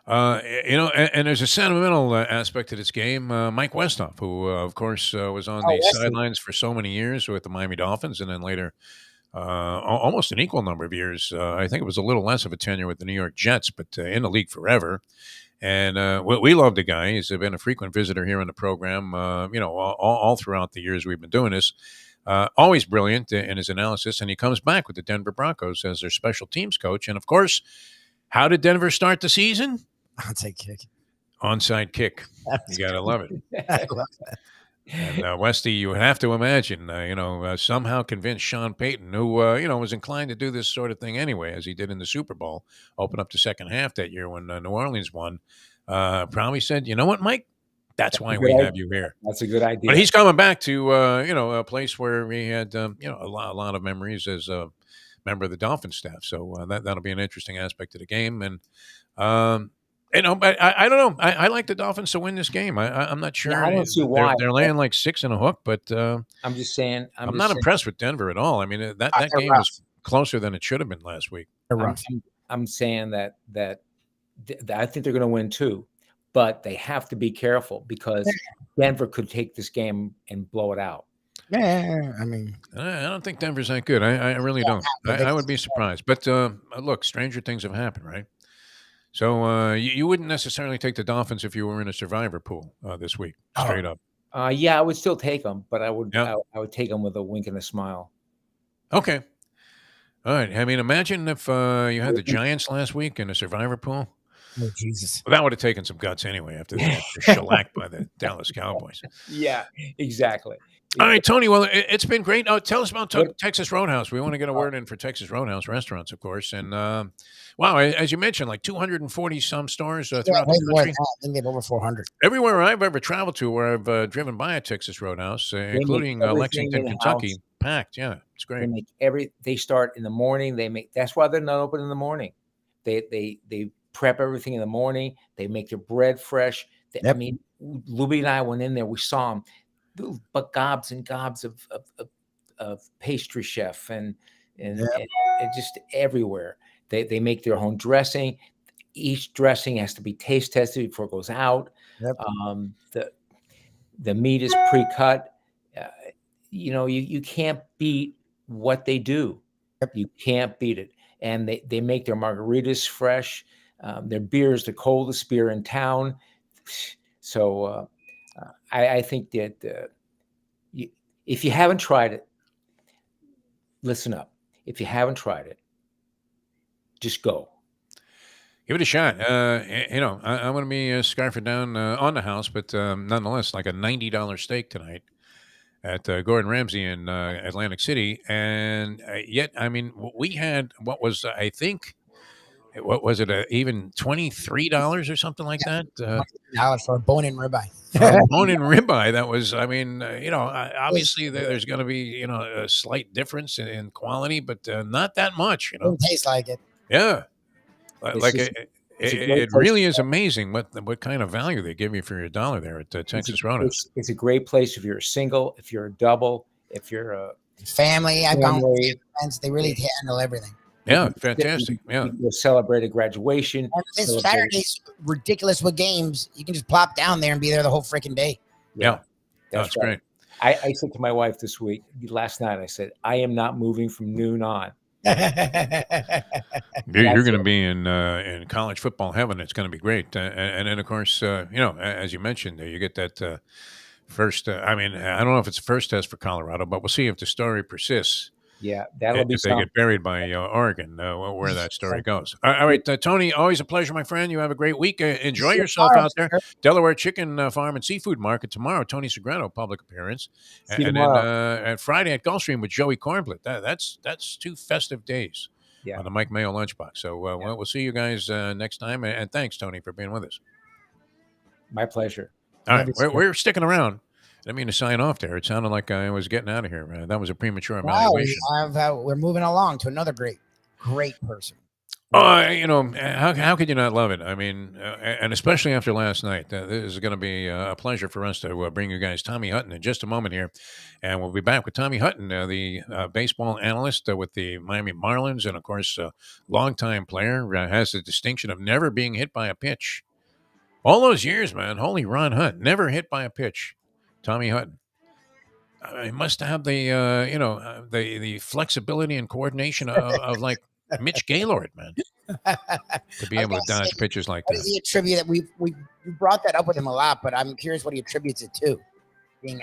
And there's a sentimental aspect to this game. Mike Westhoff, who of course was on the sidelines for so many years with the Miami Dolphins, and then later. Almost an equal number of years. I think it was a little less of a tenure with the New York Jets, but in the league forever. And we love the guy. He's been a frequent visitor here on the program, all throughout the years we've been doing this. Always brilliant in his analysis. And he comes back with the Denver Broncos as their special teams coach. And, of course, how did Denver start the season? Onside kick. Onside kick. You got to love it. I love that. And Westy, you have to imagine, somehow convinced Sean Payton, who, was inclined to do this sort of thing anyway, as he did in the Super Bowl, open up the second half that year when New Orleans won, probably said, you know what, Mike, that's why we have you here. That's a good idea. But he's coming back to, a place where he had, a lot of memories as a member of the Dolphins staff. So that'll be an interesting aspect of the game. And, But I don't know. I like the Dolphins to win this game. I'm not sure. I don't see why. They're laying like 6 and a hook, but I'm just saying. I'm not impressed with Denver at all. I mean, that They're game rough. was closer than it should have been last week. They're rough. I'm saying that I think they're going to win too, but they have to be careful because Denver could take this game and blow it out. Yeah, I mean, I don't think Denver's that good. I really don't. I would be surprised. But look, stranger things have happened, right? So you wouldn't necessarily take the Dolphins if you were in a survivor pool this week, straight up. Yeah, I would still take them, but I would Yeah. I would take them with a wink and a smile. Okay. All right. I mean, imagine if you had the Giants last week in a survivor pool. oh Jesus. Well, that would have taken some guts anyway after they got shellacked by the Dallas Cowboys. Yeah, exactly. All right, Tony. Well, it's been great. Tell us about Texas Roadhouse. We want to get a word in for Texas Roadhouse restaurants, of course. And wow, as you mentioned, like 240 some stores throughout Way the more country. than that. I think they have over 400. Everywhere I've ever traveled to, where I've driven by a Texas Roadhouse, including everything Lexington, in-house. Kentucky, packed. Yeah, it's They great. make they start in the morning. That's why they're not open in the morning. They prep everything in the morning. They make their bread fresh. I Yep. mean, Lubie and I went in there. We saw them, but gobs and gobs of pastry chef and just everywhere. They make their own dressing. Each dressing has to be taste tested before it goes out. Yep. The meat is pre-cut. You can't beat what they do. Yep. You can't beat it. And they make their margaritas fresh. Their beer is the coldest beer in town. So I think that if you haven't tried it, listen up. If you haven't tried it, just go. Give it a shot. I want to be scarfing down on the house, but nonetheless, like a $90 steak tonight at Gordon Ramsay in Atlantic City. And yet, I mean, we had what was, I think, what was it, even $23 or something like that? $100 for a bone-in ribeye. For a bone-in ribeye, that was, I mean, obviously there's going to be, a slight difference in quality, but not that much, Doesn't taste like it. Yeah. Like It's a great it place really to is go. amazing what kind of value they give you for your dollar there at Texas Roadhouse. It's a great place if you're a single, if you're a double, if you're a Family, I've gone with family. friends. They really handle everything. Yeah, fantastic. Yeah. You'll celebrate a graduation. And this celebrate- Saturday's ridiculous with games. You can just plop down there and be there the whole freaking day. Yeah. That's That's right. great. I said to my wife last night, I said, I am not moving from noon on. You're going to be in college football heaven. It's going to be great. And then, of course, as you mentioned, you get that first. I mean, I don't know if it's the first test for Colorado, but we'll see if the story persists. Yeah, that'll be If they something. get buried by Oregon, where that story goes. All right, Tony, always a pleasure, my friend. You have a great week. Enjoy yourself out there. Delaware Chicken Farm and Seafood Market tomorrow. Tony Segreto, public appearance. See you And then tomorrow. at Friday at Gulfstream with Joey Kornblit. That's 2 festive days Yeah. on the Mike Mayo Lunchbox. So we'll see you guys next time. And thanks, Tony, for being with us. My pleasure. All right, we're sticking around. I didn't mean to sign off there. It sounded like I was getting out of here. That was a premature Wow, evaluation. we're moving along to another great person. How could you not love it? I mean, and especially after last night, this is going to be a pleasure for us to bring you guys Tommy Hutton in just a moment here. And we'll be back with Tommy Hutton, the baseball analyst with the Miami Marlins. And of course, longtime player, has the distinction of never being hit by a pitch. All those years, man. Holy Ron Hunt, never hit by a pitch. Tommy Hutton. He must have the the flexibility and coordination of like Mitch Gaylord, man, to be able to dodge pitches like What that. does he attribute that? We brought that up with him a lot, but I'm curious what he attributes it to. Being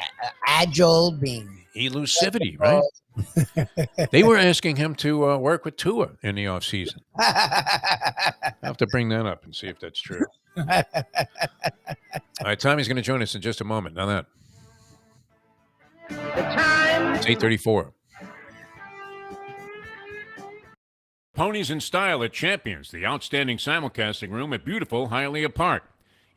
agile, being Elusivity, right? They were asking him to work with Tua in the offseason. I have to bring that up and see if that's true. All right, Tommy's going to join us in just a moment. Now that. It's 8:34. Ponies in Style at Champions, the outstanding simulcasting room at beautiful Hialeah Park.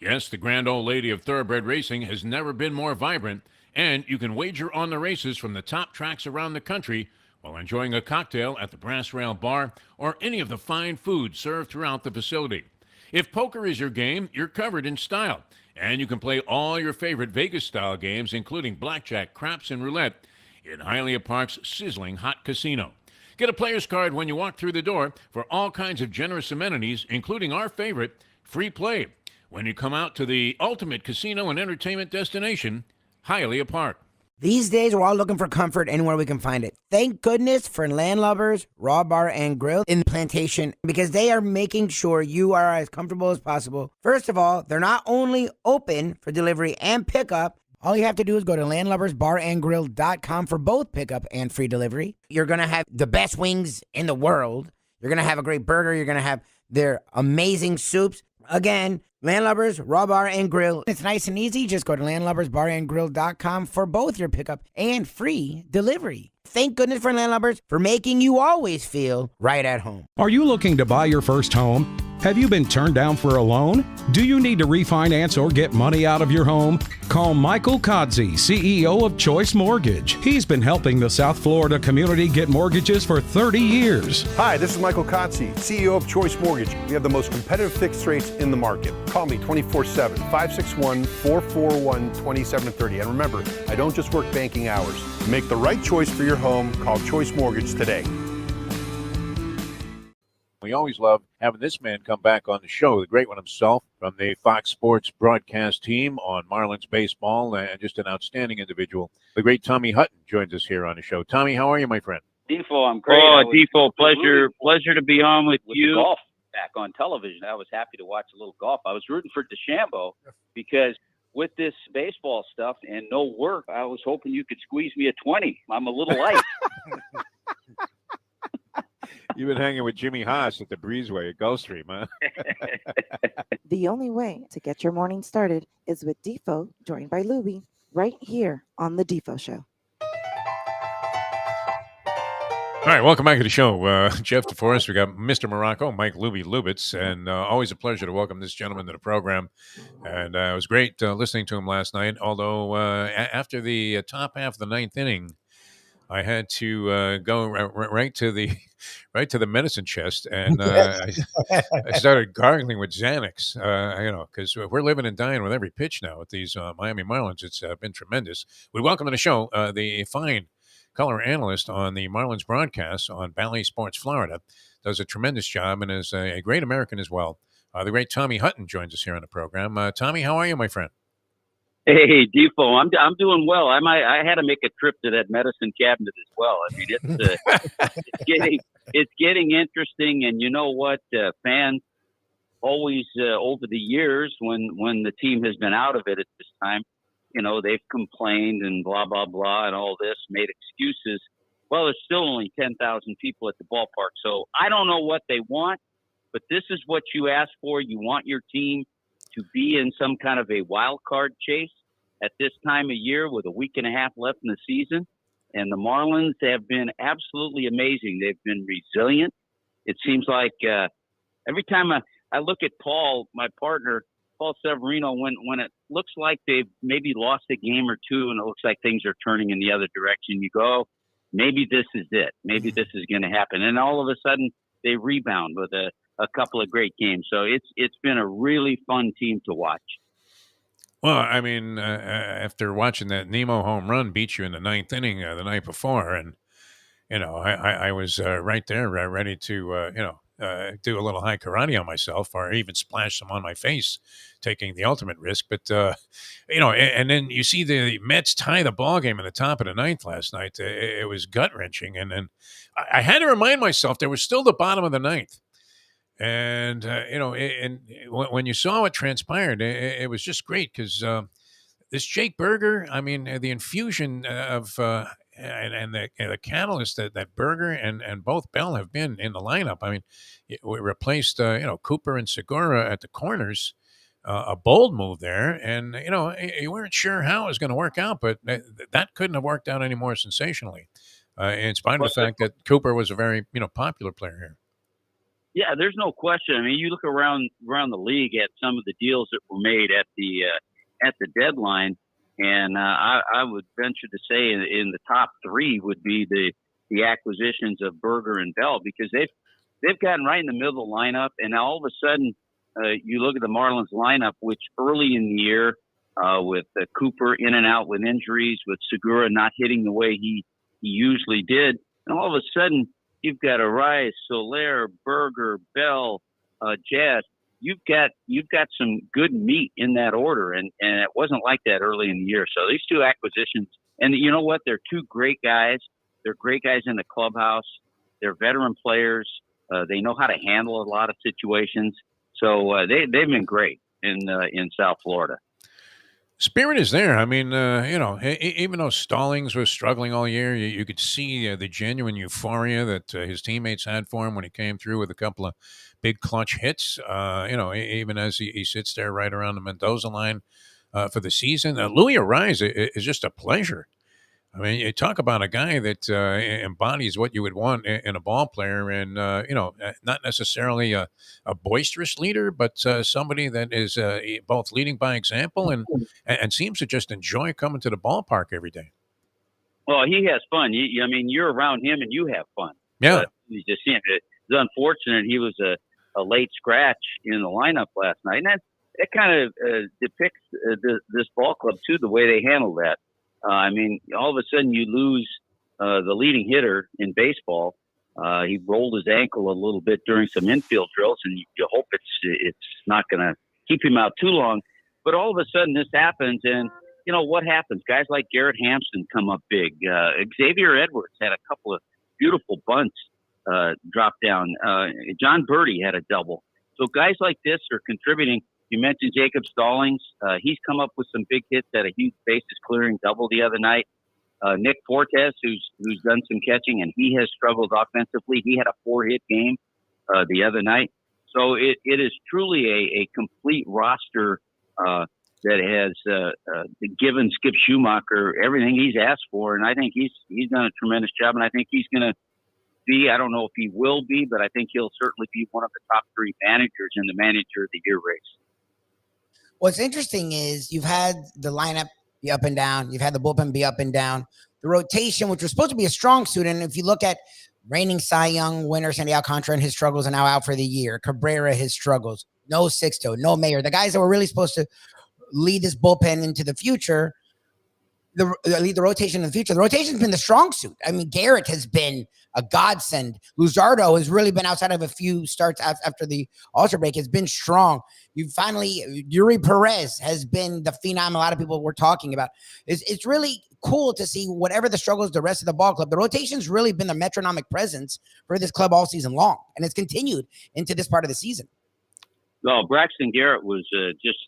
Yes, the grand old lady of thoroughbred racing has never been more vibrant, and you can wager on the races from the top tracks around the country while enjoying a cocktail at the Brass Rail Bar or any of the fine foods served throughout the facility. If poker is your game, you're covered in style. And you can play all your favorite Vegas-style games, including blackjack, craps, and roulette, in Hialeah Park's sizzling hot casino. Get a player's card when you walk through the door for all kinds of generous amenities, including our favorite, free play, when you come out to the ultimate casino and entertainment destination, Hialeah Park. These days, we're all looking for comfort anywhere we can find it. Thank goodness for Landlubbers Raw Bar and Grill in Plantation, because they are making sure you are as comfortable as possible. First of all, they're not only open for delivery and pickup. All you have to do is go to landlubbersbarandgrill.com for both pickup and free delivery. You're going to have the best wings in the world. You're going to have a great burger. You're going to have their amazing soups. Again, Landlubbers Raw Bar and Grill. It's nice and easy. Just go to landlubbersbarandgrill.com for both your pickup and free delivery. Thank goodness for Landlubbers for making you always feel right at home. Are you looking to buy your first home? Have you been turned down for a loan? Do you need to refinance or get money out of your home? Call Michael Kodsey, CEO of Choice Mortgage. He's been helping the South Florida community get mortgages for 30 years. Hi, this is Michael Kodsey, CEO of Choice Mortgage. We have the most competitive fixed rates in the market. Call me 24/7, 561-441-2730. And remember, I don't just work banking hours. To make the right choice for your home, call Choice Mortgage today. We always love having this man come back on the show, the great one himself, from the Fox Sports broadcast team on Marlins baseball, and just an outstanding individual. The great Tommy Hutton joins us here on the show. Tommy, how are you, my friend? Defo, I'm great. Oh, Defo, pleasure to be on with you. The golf back on television. I was happy to watch a little golf. I was rooting for DeChambeau because with this baseball stuff and no work, I was hoping you could squeeze me a 20. I'm a little light. You've been hanging with Jimmy Haas at the Breezeway at Gulfstream, huh? The only way to get your morning started is with Defo, joined by Lubie, right here on the Defo Show. All right, welcome back to the show. Jeff DeForest, we got Mr. Morocco, Mike Lubie Lubitz, and always a pleasure to welcome this gentleman to the program. And it was great listening to him last night, although after the top half of the ninth inning, I had to go right to the medicine chest, and I started gargling with Xanax. Because we're living and dying with every pitch now with these Miami Marlins. It's been tremendous. We welcome to the show the fine color analyst on the Marlins broadcast on Bally Sports Florida. Does a tremendous job and is a great American as well. The great Tommy Hutton joins us here on the program. Tommy, how are you, my friend? Hey, Defo, I'm doing well. I had to make a trip to that medicine cabinet as well. I mean, it's getting interesting, and you know what? Fans always over the years when the team has been out of it at this time, you know, they've complained and blah blah blah and all this, made excuses. Well, there's still only 10,000 people at the ballpark, so I don't know what they want, but this is what you ask for. You want your team to be in some kind of a wild card chase at this time of year with a week and a half left in the season. And the Marlins have been absolutely amazing. They've been resilient. It seems like every time I look at Paul, my partner, Paul Severino, when it looks like they've maybe lost a game or two and it looks like things are turning in the other direction, you go, oh, maybe this is it. Maybe this is going to happen. And all of a sudden they rebound with a couple of great games. So it's been a really fun team to watch. Well, I mean, after watching that Nemo home run beat you in the ninth inning the night before, and, you know, I was right there ready to, do a little high karate on myself or even splash some on my face, taking the ultimate risk. But, and then you see the Mets tie the ball game in the top of the ninth last night. It was gut-wrenching. And then I had to remind myself there was still the bottom of the ninth. And, and when you saw what transpired, it was just great because this Jake Berger, I mean, the infusion of and the catalyst that Berger and both Bell have been in the lineup. I mean, we replaced, Cooper and Segura at the corners, a bold move there. And, you weren't sure how it was going to work out, but that couldn't have worked out any more sensationally, in spite of the fact that Cooper was a very, popular player here. Yeah, there's no question. I mean, you look around the league at some of the deals that were made at the deadline, and I would venture to say in the top three would be the acquisitions of Berger and Bell, because they've gotten right in the middle of the lineup, and all of a sudden you look at the Marlins lineup, which early in the year, with Cooper in and out with injuries, with Segura not hitting the way he usually did, and all of a sudden you've got Arias, Soler, Berger, Bell, Jazz. You've got some good meat in that order, and it wasn't like that early in the year. So these two acquisitions, and you know what? They're two great guys. They're great guys in the clubhouse. They're veteran players. They know how to handle a lot of situations. So they've been great in South Florida. Spirit is there. I mean, even though Stallings was struggling all year, you could see the genuine euphoria that his teammates had for him when he came through with a couple of big clutch hits. Even as he sits there right around the Mendoza line for the season. Louis Arias is just a pleasure. I mean, you talk about a guy that embodies what you would want in a ball player, and not necessarily a boisterous leader, but somebody that is both leading by example and seems to just enjoy coming to the ballpark every day. Well, he has fun. I mean, you're around him and you have fun. Yeah, you just see him. It's unfortunate he was a late scratch in the lineup last night, and that kind of depicts this ball club too, the way they handle that. I mean, all of a sudden you lose the leading hitter in baseball. He rolled his ankle a little bit during some infield drills, and you hope it's not going to keep him out too long. But all of a sudden this happens, and you know what happens? Guys like Garrett Hampson come up big. Xavier Edwards had a couple of beautiful bunts drop down. John Birdie had a double. So guys like this are contributing. You mentioned Jacob Stallings. He's come up with some big hits at a huge bases clearing double the other night. Nick Fortes, who's done some catching, and he has struggled offensively. He had a 4-hit game the other night. So it is truly a complete roster that has given Skip Schumacher everything he's asked for, and I think he's done a tremendous job, and I think he's going to be, I don't know if he will be, but I think he'll certainly be one of the top 3 managers in the Manager of the Year race. What's interesting is you've had the lineup be up and down. You've had the bullpen be up and down. The rotation, which was supposed to be a strong suit, and if you look at reigning Cy Young winner Sandy Alcantara and his struggles are now out for the year. Cabrera, his struggles. No Sixto, no Mayer. The guys that were really supposed to lead this bullpen into the future, lead the rotation in the future. The rotation's been the strong suit. I mean, Garrett has been a godsend. Luzardo has really been, outside of a few starts after the All-Star break, has been strong. Yuri Perez has been the phenom a lot of people were talking about. It's really cool to see whatever the struggles the rest of the ball club. The rotation's really been the metronomic presence for this club all season long, and it's continued into this part of the season. Well, Braxton Garrett was just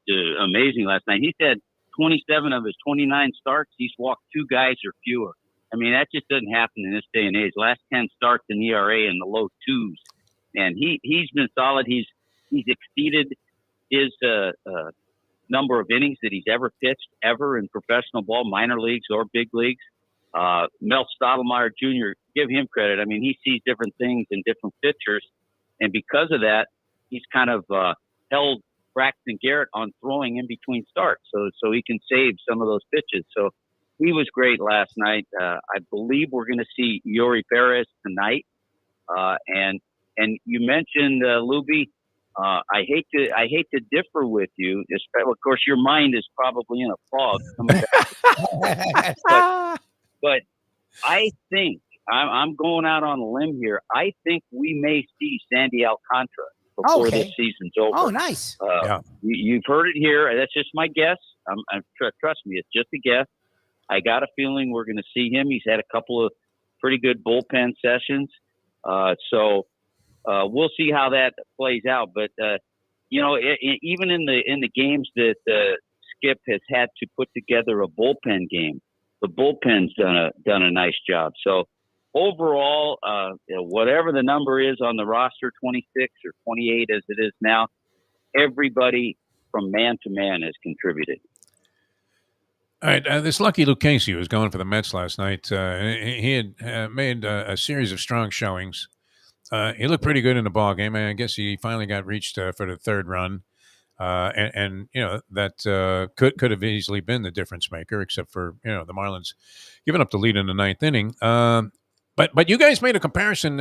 amazing last night. He said 27 of his 29 starts, he's walked 2 guys or fewer. I mean, that just doesn't happen in this day and age. Last 10 starts in ERA in the low 2s. And he's been solid. He's exceeded his number of innings that he's ever pitched, ever in professional ball, minor leagues or big leagues. Mel Stottlemyre Jr., give him credit. I mean, he sees different things in different pitchers. And because of that, he's kind of held Braxton Garrett on throwing in between starts so he can save some of those pitches. So he was great last night. I believe we're going to see Yuri Perez tonight. And you mentioned Lubie. I hate to differ with you. Of course, your mind is probably in a fog coming back. but I think I'm going out on a limb here. I think we may see Sandy Alcantara before this season's over. Oh, nice. You've heard it here. That's just my guess. Trust me, it's just a guess. I got a feeling we're going to see him. He's had a couple of pretty good bullpen sessions. So we'll see how that plays out. But, even in the games that Skip has had to put together a bullpen game, the bullpen's done a nice job. So overall, whatever the number is on the roster, 26 or 28 as it is now, everybody from man to man has contributed. All right, this lucky Lucchesi was going for the Mets last night. He had made a series of strong showings. He looked pretty good in the ball game. I guess he finally got reached for the 3rd run, and that could have easily been the difference maker, except for the Marlins giving up the lead in the 9th inning. But you guys made a comparison.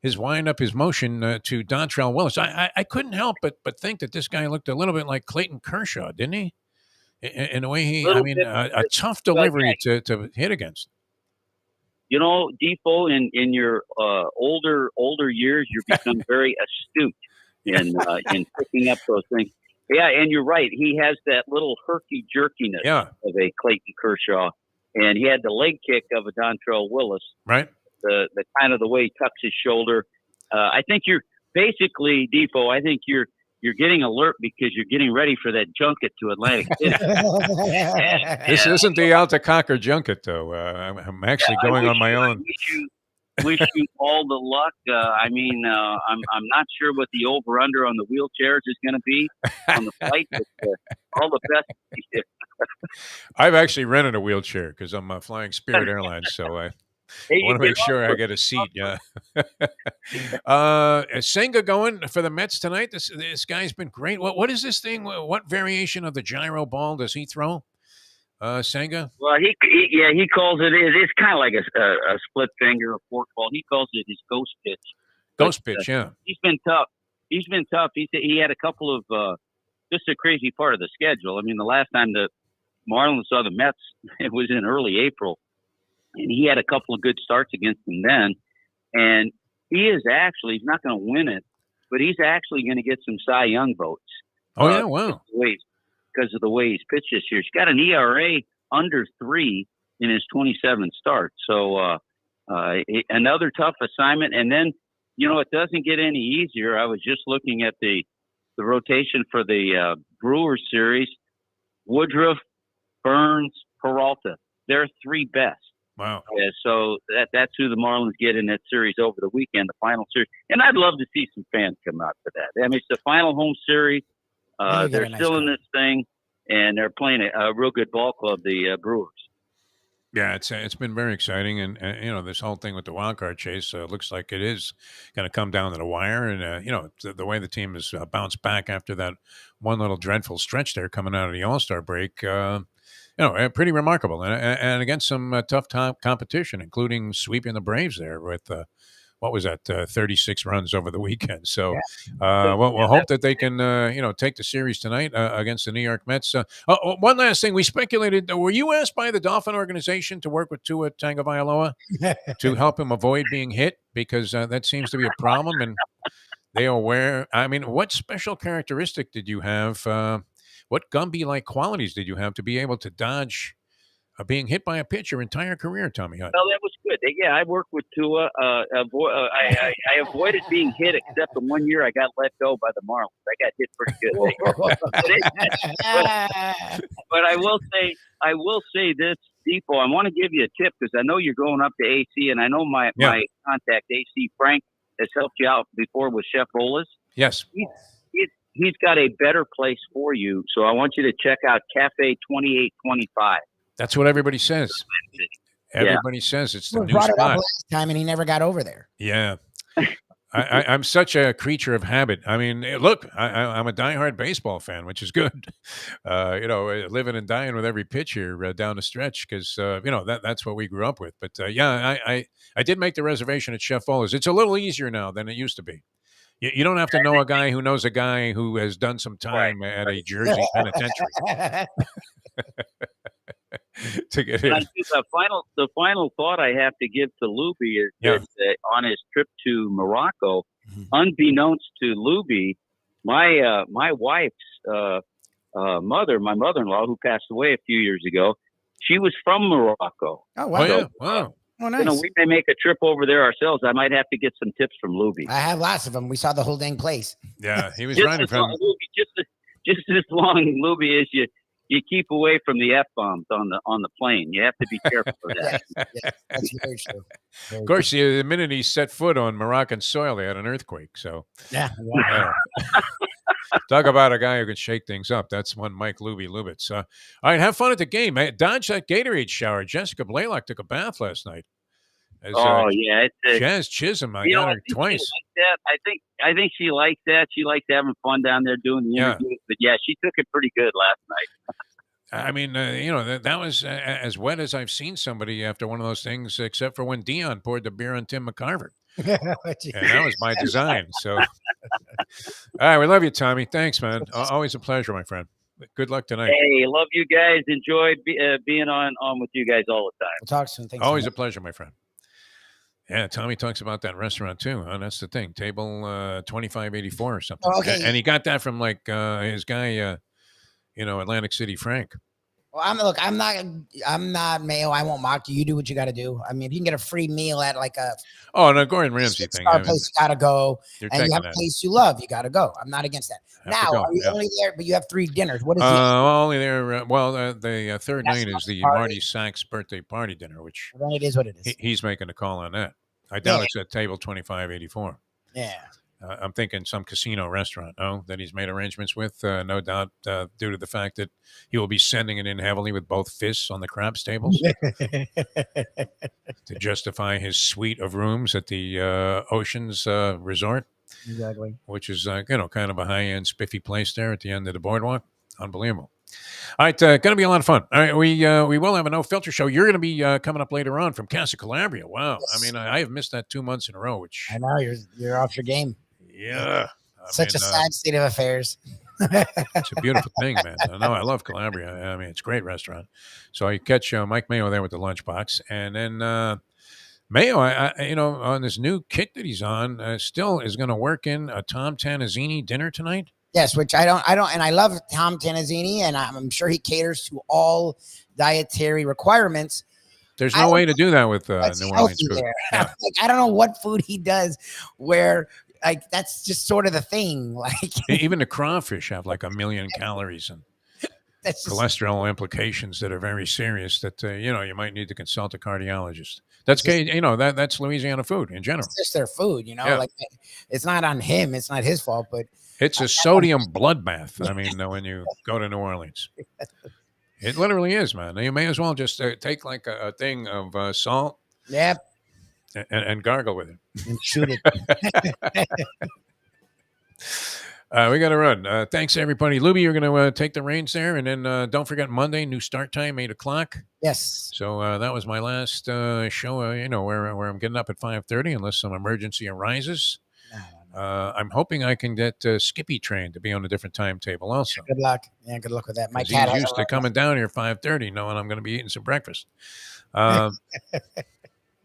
his wind-up, his motion to Dontrell Willis. I couldn't help but think that this guy looked a little bit like Clayton Kershaw, didn't he? In the way a tough delivery to hit against. You know, Defo, in your older years, you become very astute in picking up those things. Yeah, and you're right. He has that little herky-jerkiness of a Clayton Kershaw, and he had the leg kick of a Dontrell Willis. Right. The kind of the way he tucks his shoulder. I think you're basically, Defo, I think you're getting alert because you're getting ready for that junket to Atlantic City. This isn't the Altacocker junket, though. I'm actually going on my own. Wish you all the luck. I'm not sure what the over-under on the wheelchairs is going to be on the flight, but all the best. I've actually rented a wheelchair because I'm flying Spirit Airlines, so I want to make sure I get a seat. Yeah. Is Senga going for the Mets tonight? This guy's been great. What is this thing? What variation of the gyro ball does he throw? Senga? Well, he calls it. It's kind of like a split finger, a fork ball. He calls it his ghost pitch. Ghost pitch, yeah. He's been tough. He had a couple of just a crazy part of the schedule. I mean, the last time the Marlins saw the Mets, it was in early April, and he had a couple of good starts against them then. And he's not going to win it, but he's actually going to get some Cy Young votes. Oh yeah, wow. Because of the way he's pitched this year. He's got an ERA under 3 in his 27 starts. So another tough assignment. And then, it doesn't get any easier. I was just looking at the rotation for the Brewers series. Woodruff, Burns, Peralta. They're 3 best. Wow. So that's who the Marlins get in that series over the weekend, the final series. And I'd love to see some fans come out for that. I mean, it's the final home series. They're still in this thing, and they're playing a real good ball club, the Brewers. Yeah, it's been very exciting, and this whole thing with the wild card chase looks like it is going to come down to the wire, and the way the team has bounced back after that one little dreadful stretch there coming out of the All-Star break, pretty remarkable, and against some tough competition, including sweeping the Braves there with. What was that? 36 runs over the weekend. So, we'll hope that they can, take the series tonight against the New York Mets. One last thing, we speculated. Were you asked by the Dolphin organization to work with Tua Tagovailoa to help him avoid being hit? Because that seems to be a problem, and they are aware. I mean, what special characteristic did you have? What Gumby-like qualities did you have to be able to dodge being hit by a pitch your entire career, Tommy Hutton? Well, that was good. Yeah, I worked with Tua. I avoided being hit, except the one year I got let go by the Marlins. I got hit pretty good. But I will say this, Defo. I want to give you a tip because I know you're going up to AC, and I know my contact AC Frank has helped you out before with Chef Ola's. Yes. He's got a better place for you, so I want you to check out Cafe 2825. That's what everybody says. Everybody says it's the new brought spot. it up last time, and he never got over there. Yeah. I'm such a creature of habit. I mean, look, I'm a diehard baseball fan, which is good. Living and dying with every pitch here down the stretch because, that's what we grew up with. But, I did make the reservation at Chef Ola's. It's a little easier now than it used to be. You don't have to know a guy who knows a guy who has done some time at a Jersey penitentiary. To get in. The final thought I have to give to Lubie is that on his trip to Morocco, unbeknownst to Lubie, my wife's mother, my mother-in-law, who passed away a few years ago, she was from Morocco. Oh wow! So, wow. Oh, nice. We may make a trip over there ourselves. I might have to get some tips from Lubie. I have lots of them. We saw the whole dang place. Yeah, he was just running from just as long, Lubie, as you keep away from the F-bombs on the plane. You have to be careful of that. Yes, that's very true. Of course, the minute he set foot on Moroccan soil, they had an earthquake. So, talk about a guy who can shake things up. That's one Mike Lubitz. All right, have fun at the game. Dodge that Gatorade shower. Jessica Blaylock took a bath last night. Jazz Chisholm. I got her twice. I think she likes that. She likes having fun down there doing the interviews. But she took it pretty good last night. I mean, that was as wet as I've seen somebody after one of those things, except for when Dion poured the beer on Tim McCarver. And that was by design. So, all right, we love you, Tommy. Thanks, man. Always a pleasure, my friend. Good luck tonight. Hey, love you guys. Enjoyed being on with you guys all the time. We'll talk soon. Thanks. Always a pleasure, my friend. Yeah, Tommy talks about that restaurant too. Huh? That's the thing. Table 2584 or something. Oh, okay. And he got that from like his guy, Atlantic City Frank. Well, I'm not Mayo. I won't mock you. You do what you got to do. I mean, if you can get a free meal at like a Gordon Ramsay thing. place, you got to go. You're and you have that. a place you love, you got to go. I'm not against that. Now, are you only there? But you have 3 dinners. What is only there? The third night is the Marty Sachs birthday party dinner, which then it is what it is. He's making a call on that. I doubt it's at table 2584. Yeah. I'm thinking some casino restaurant, that he's made arrangements with, no doubt, due to the fact that he will be sending it in heavily with both fists on the craps tables to justify his suite of rooms at the Oceans Resort. Exactly. Which is, kind of a high-end spiffy place there at the end of the boardwalk. Unbelievable. All right, going to be a lot of fun. All right, we will have a no-filter show. You're going to be coming up later on from Casa Calabria. Wow. Yes. I mean, I have missed that 2 months in a row, which... I know, you're off your game. Yeah. Such a sad state of affairs. It's a beautiful thing, man. I love Calabria. I mean, it's a great restaurant. So you catch Mike Mayo there with the lunchbox. And then Mayo, on this new kick that he's on, still is going to work in a Tom Tanazzini dinner tonight. Yes, which I don't, and I love Tom Tanazzini, and I'm sure he caters to all dietary requirements. There's no way to do that with New Orleans food. Yeah. Like, I don't know what food he does where like that's just sort of the thing. Like even the crawfish have like 1 million calories and cholesterol implications that are very serious. That you might need to consult a cardiologist. That's that's Louisiana food in general. It's just their food, Like it's not on him. It's not his fault, but it's a sodium bloodbath. I mean, when you go to New Orleans. It literally is, man. You may as well just take like a thing of salt. Yep. And gargle with it. And shoot it. We got to run. Thanks, everybody. Lubie, you're going to take the reins there. And then don't forget Monday, new start time, 8 o'clock. Yes. So that was my last show, where I'm getting up at 5:30 unless some emergency arises. I'm hoping I can get Skippy trained to be on a different timetable also. Good luck. Yeah, good luck with that. My cat he's used to coming down here 5:30 knowing I'm going to be eating some breakfast.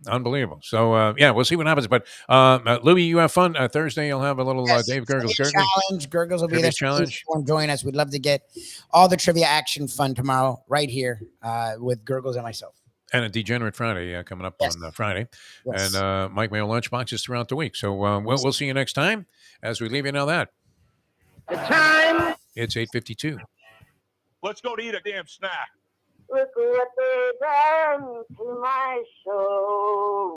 Unbelievable. So, we'll see what happens. But, Louie, you have fun. Thursday, you'll have a little Dave Gurgles challenge. Gurgles will be there. Challenge. Join us. We'd love to get all the trivia action fun tomorrow right here with Gurgles and myself. And a Degenerate Friday coming up on Friday. Yes. And Mike Mayo lunchboxes throughout the week. So we'll see you next time as we leave you now that. The time. It's 8:52. Let's go to eat a damn snack. Look what they done to my soul.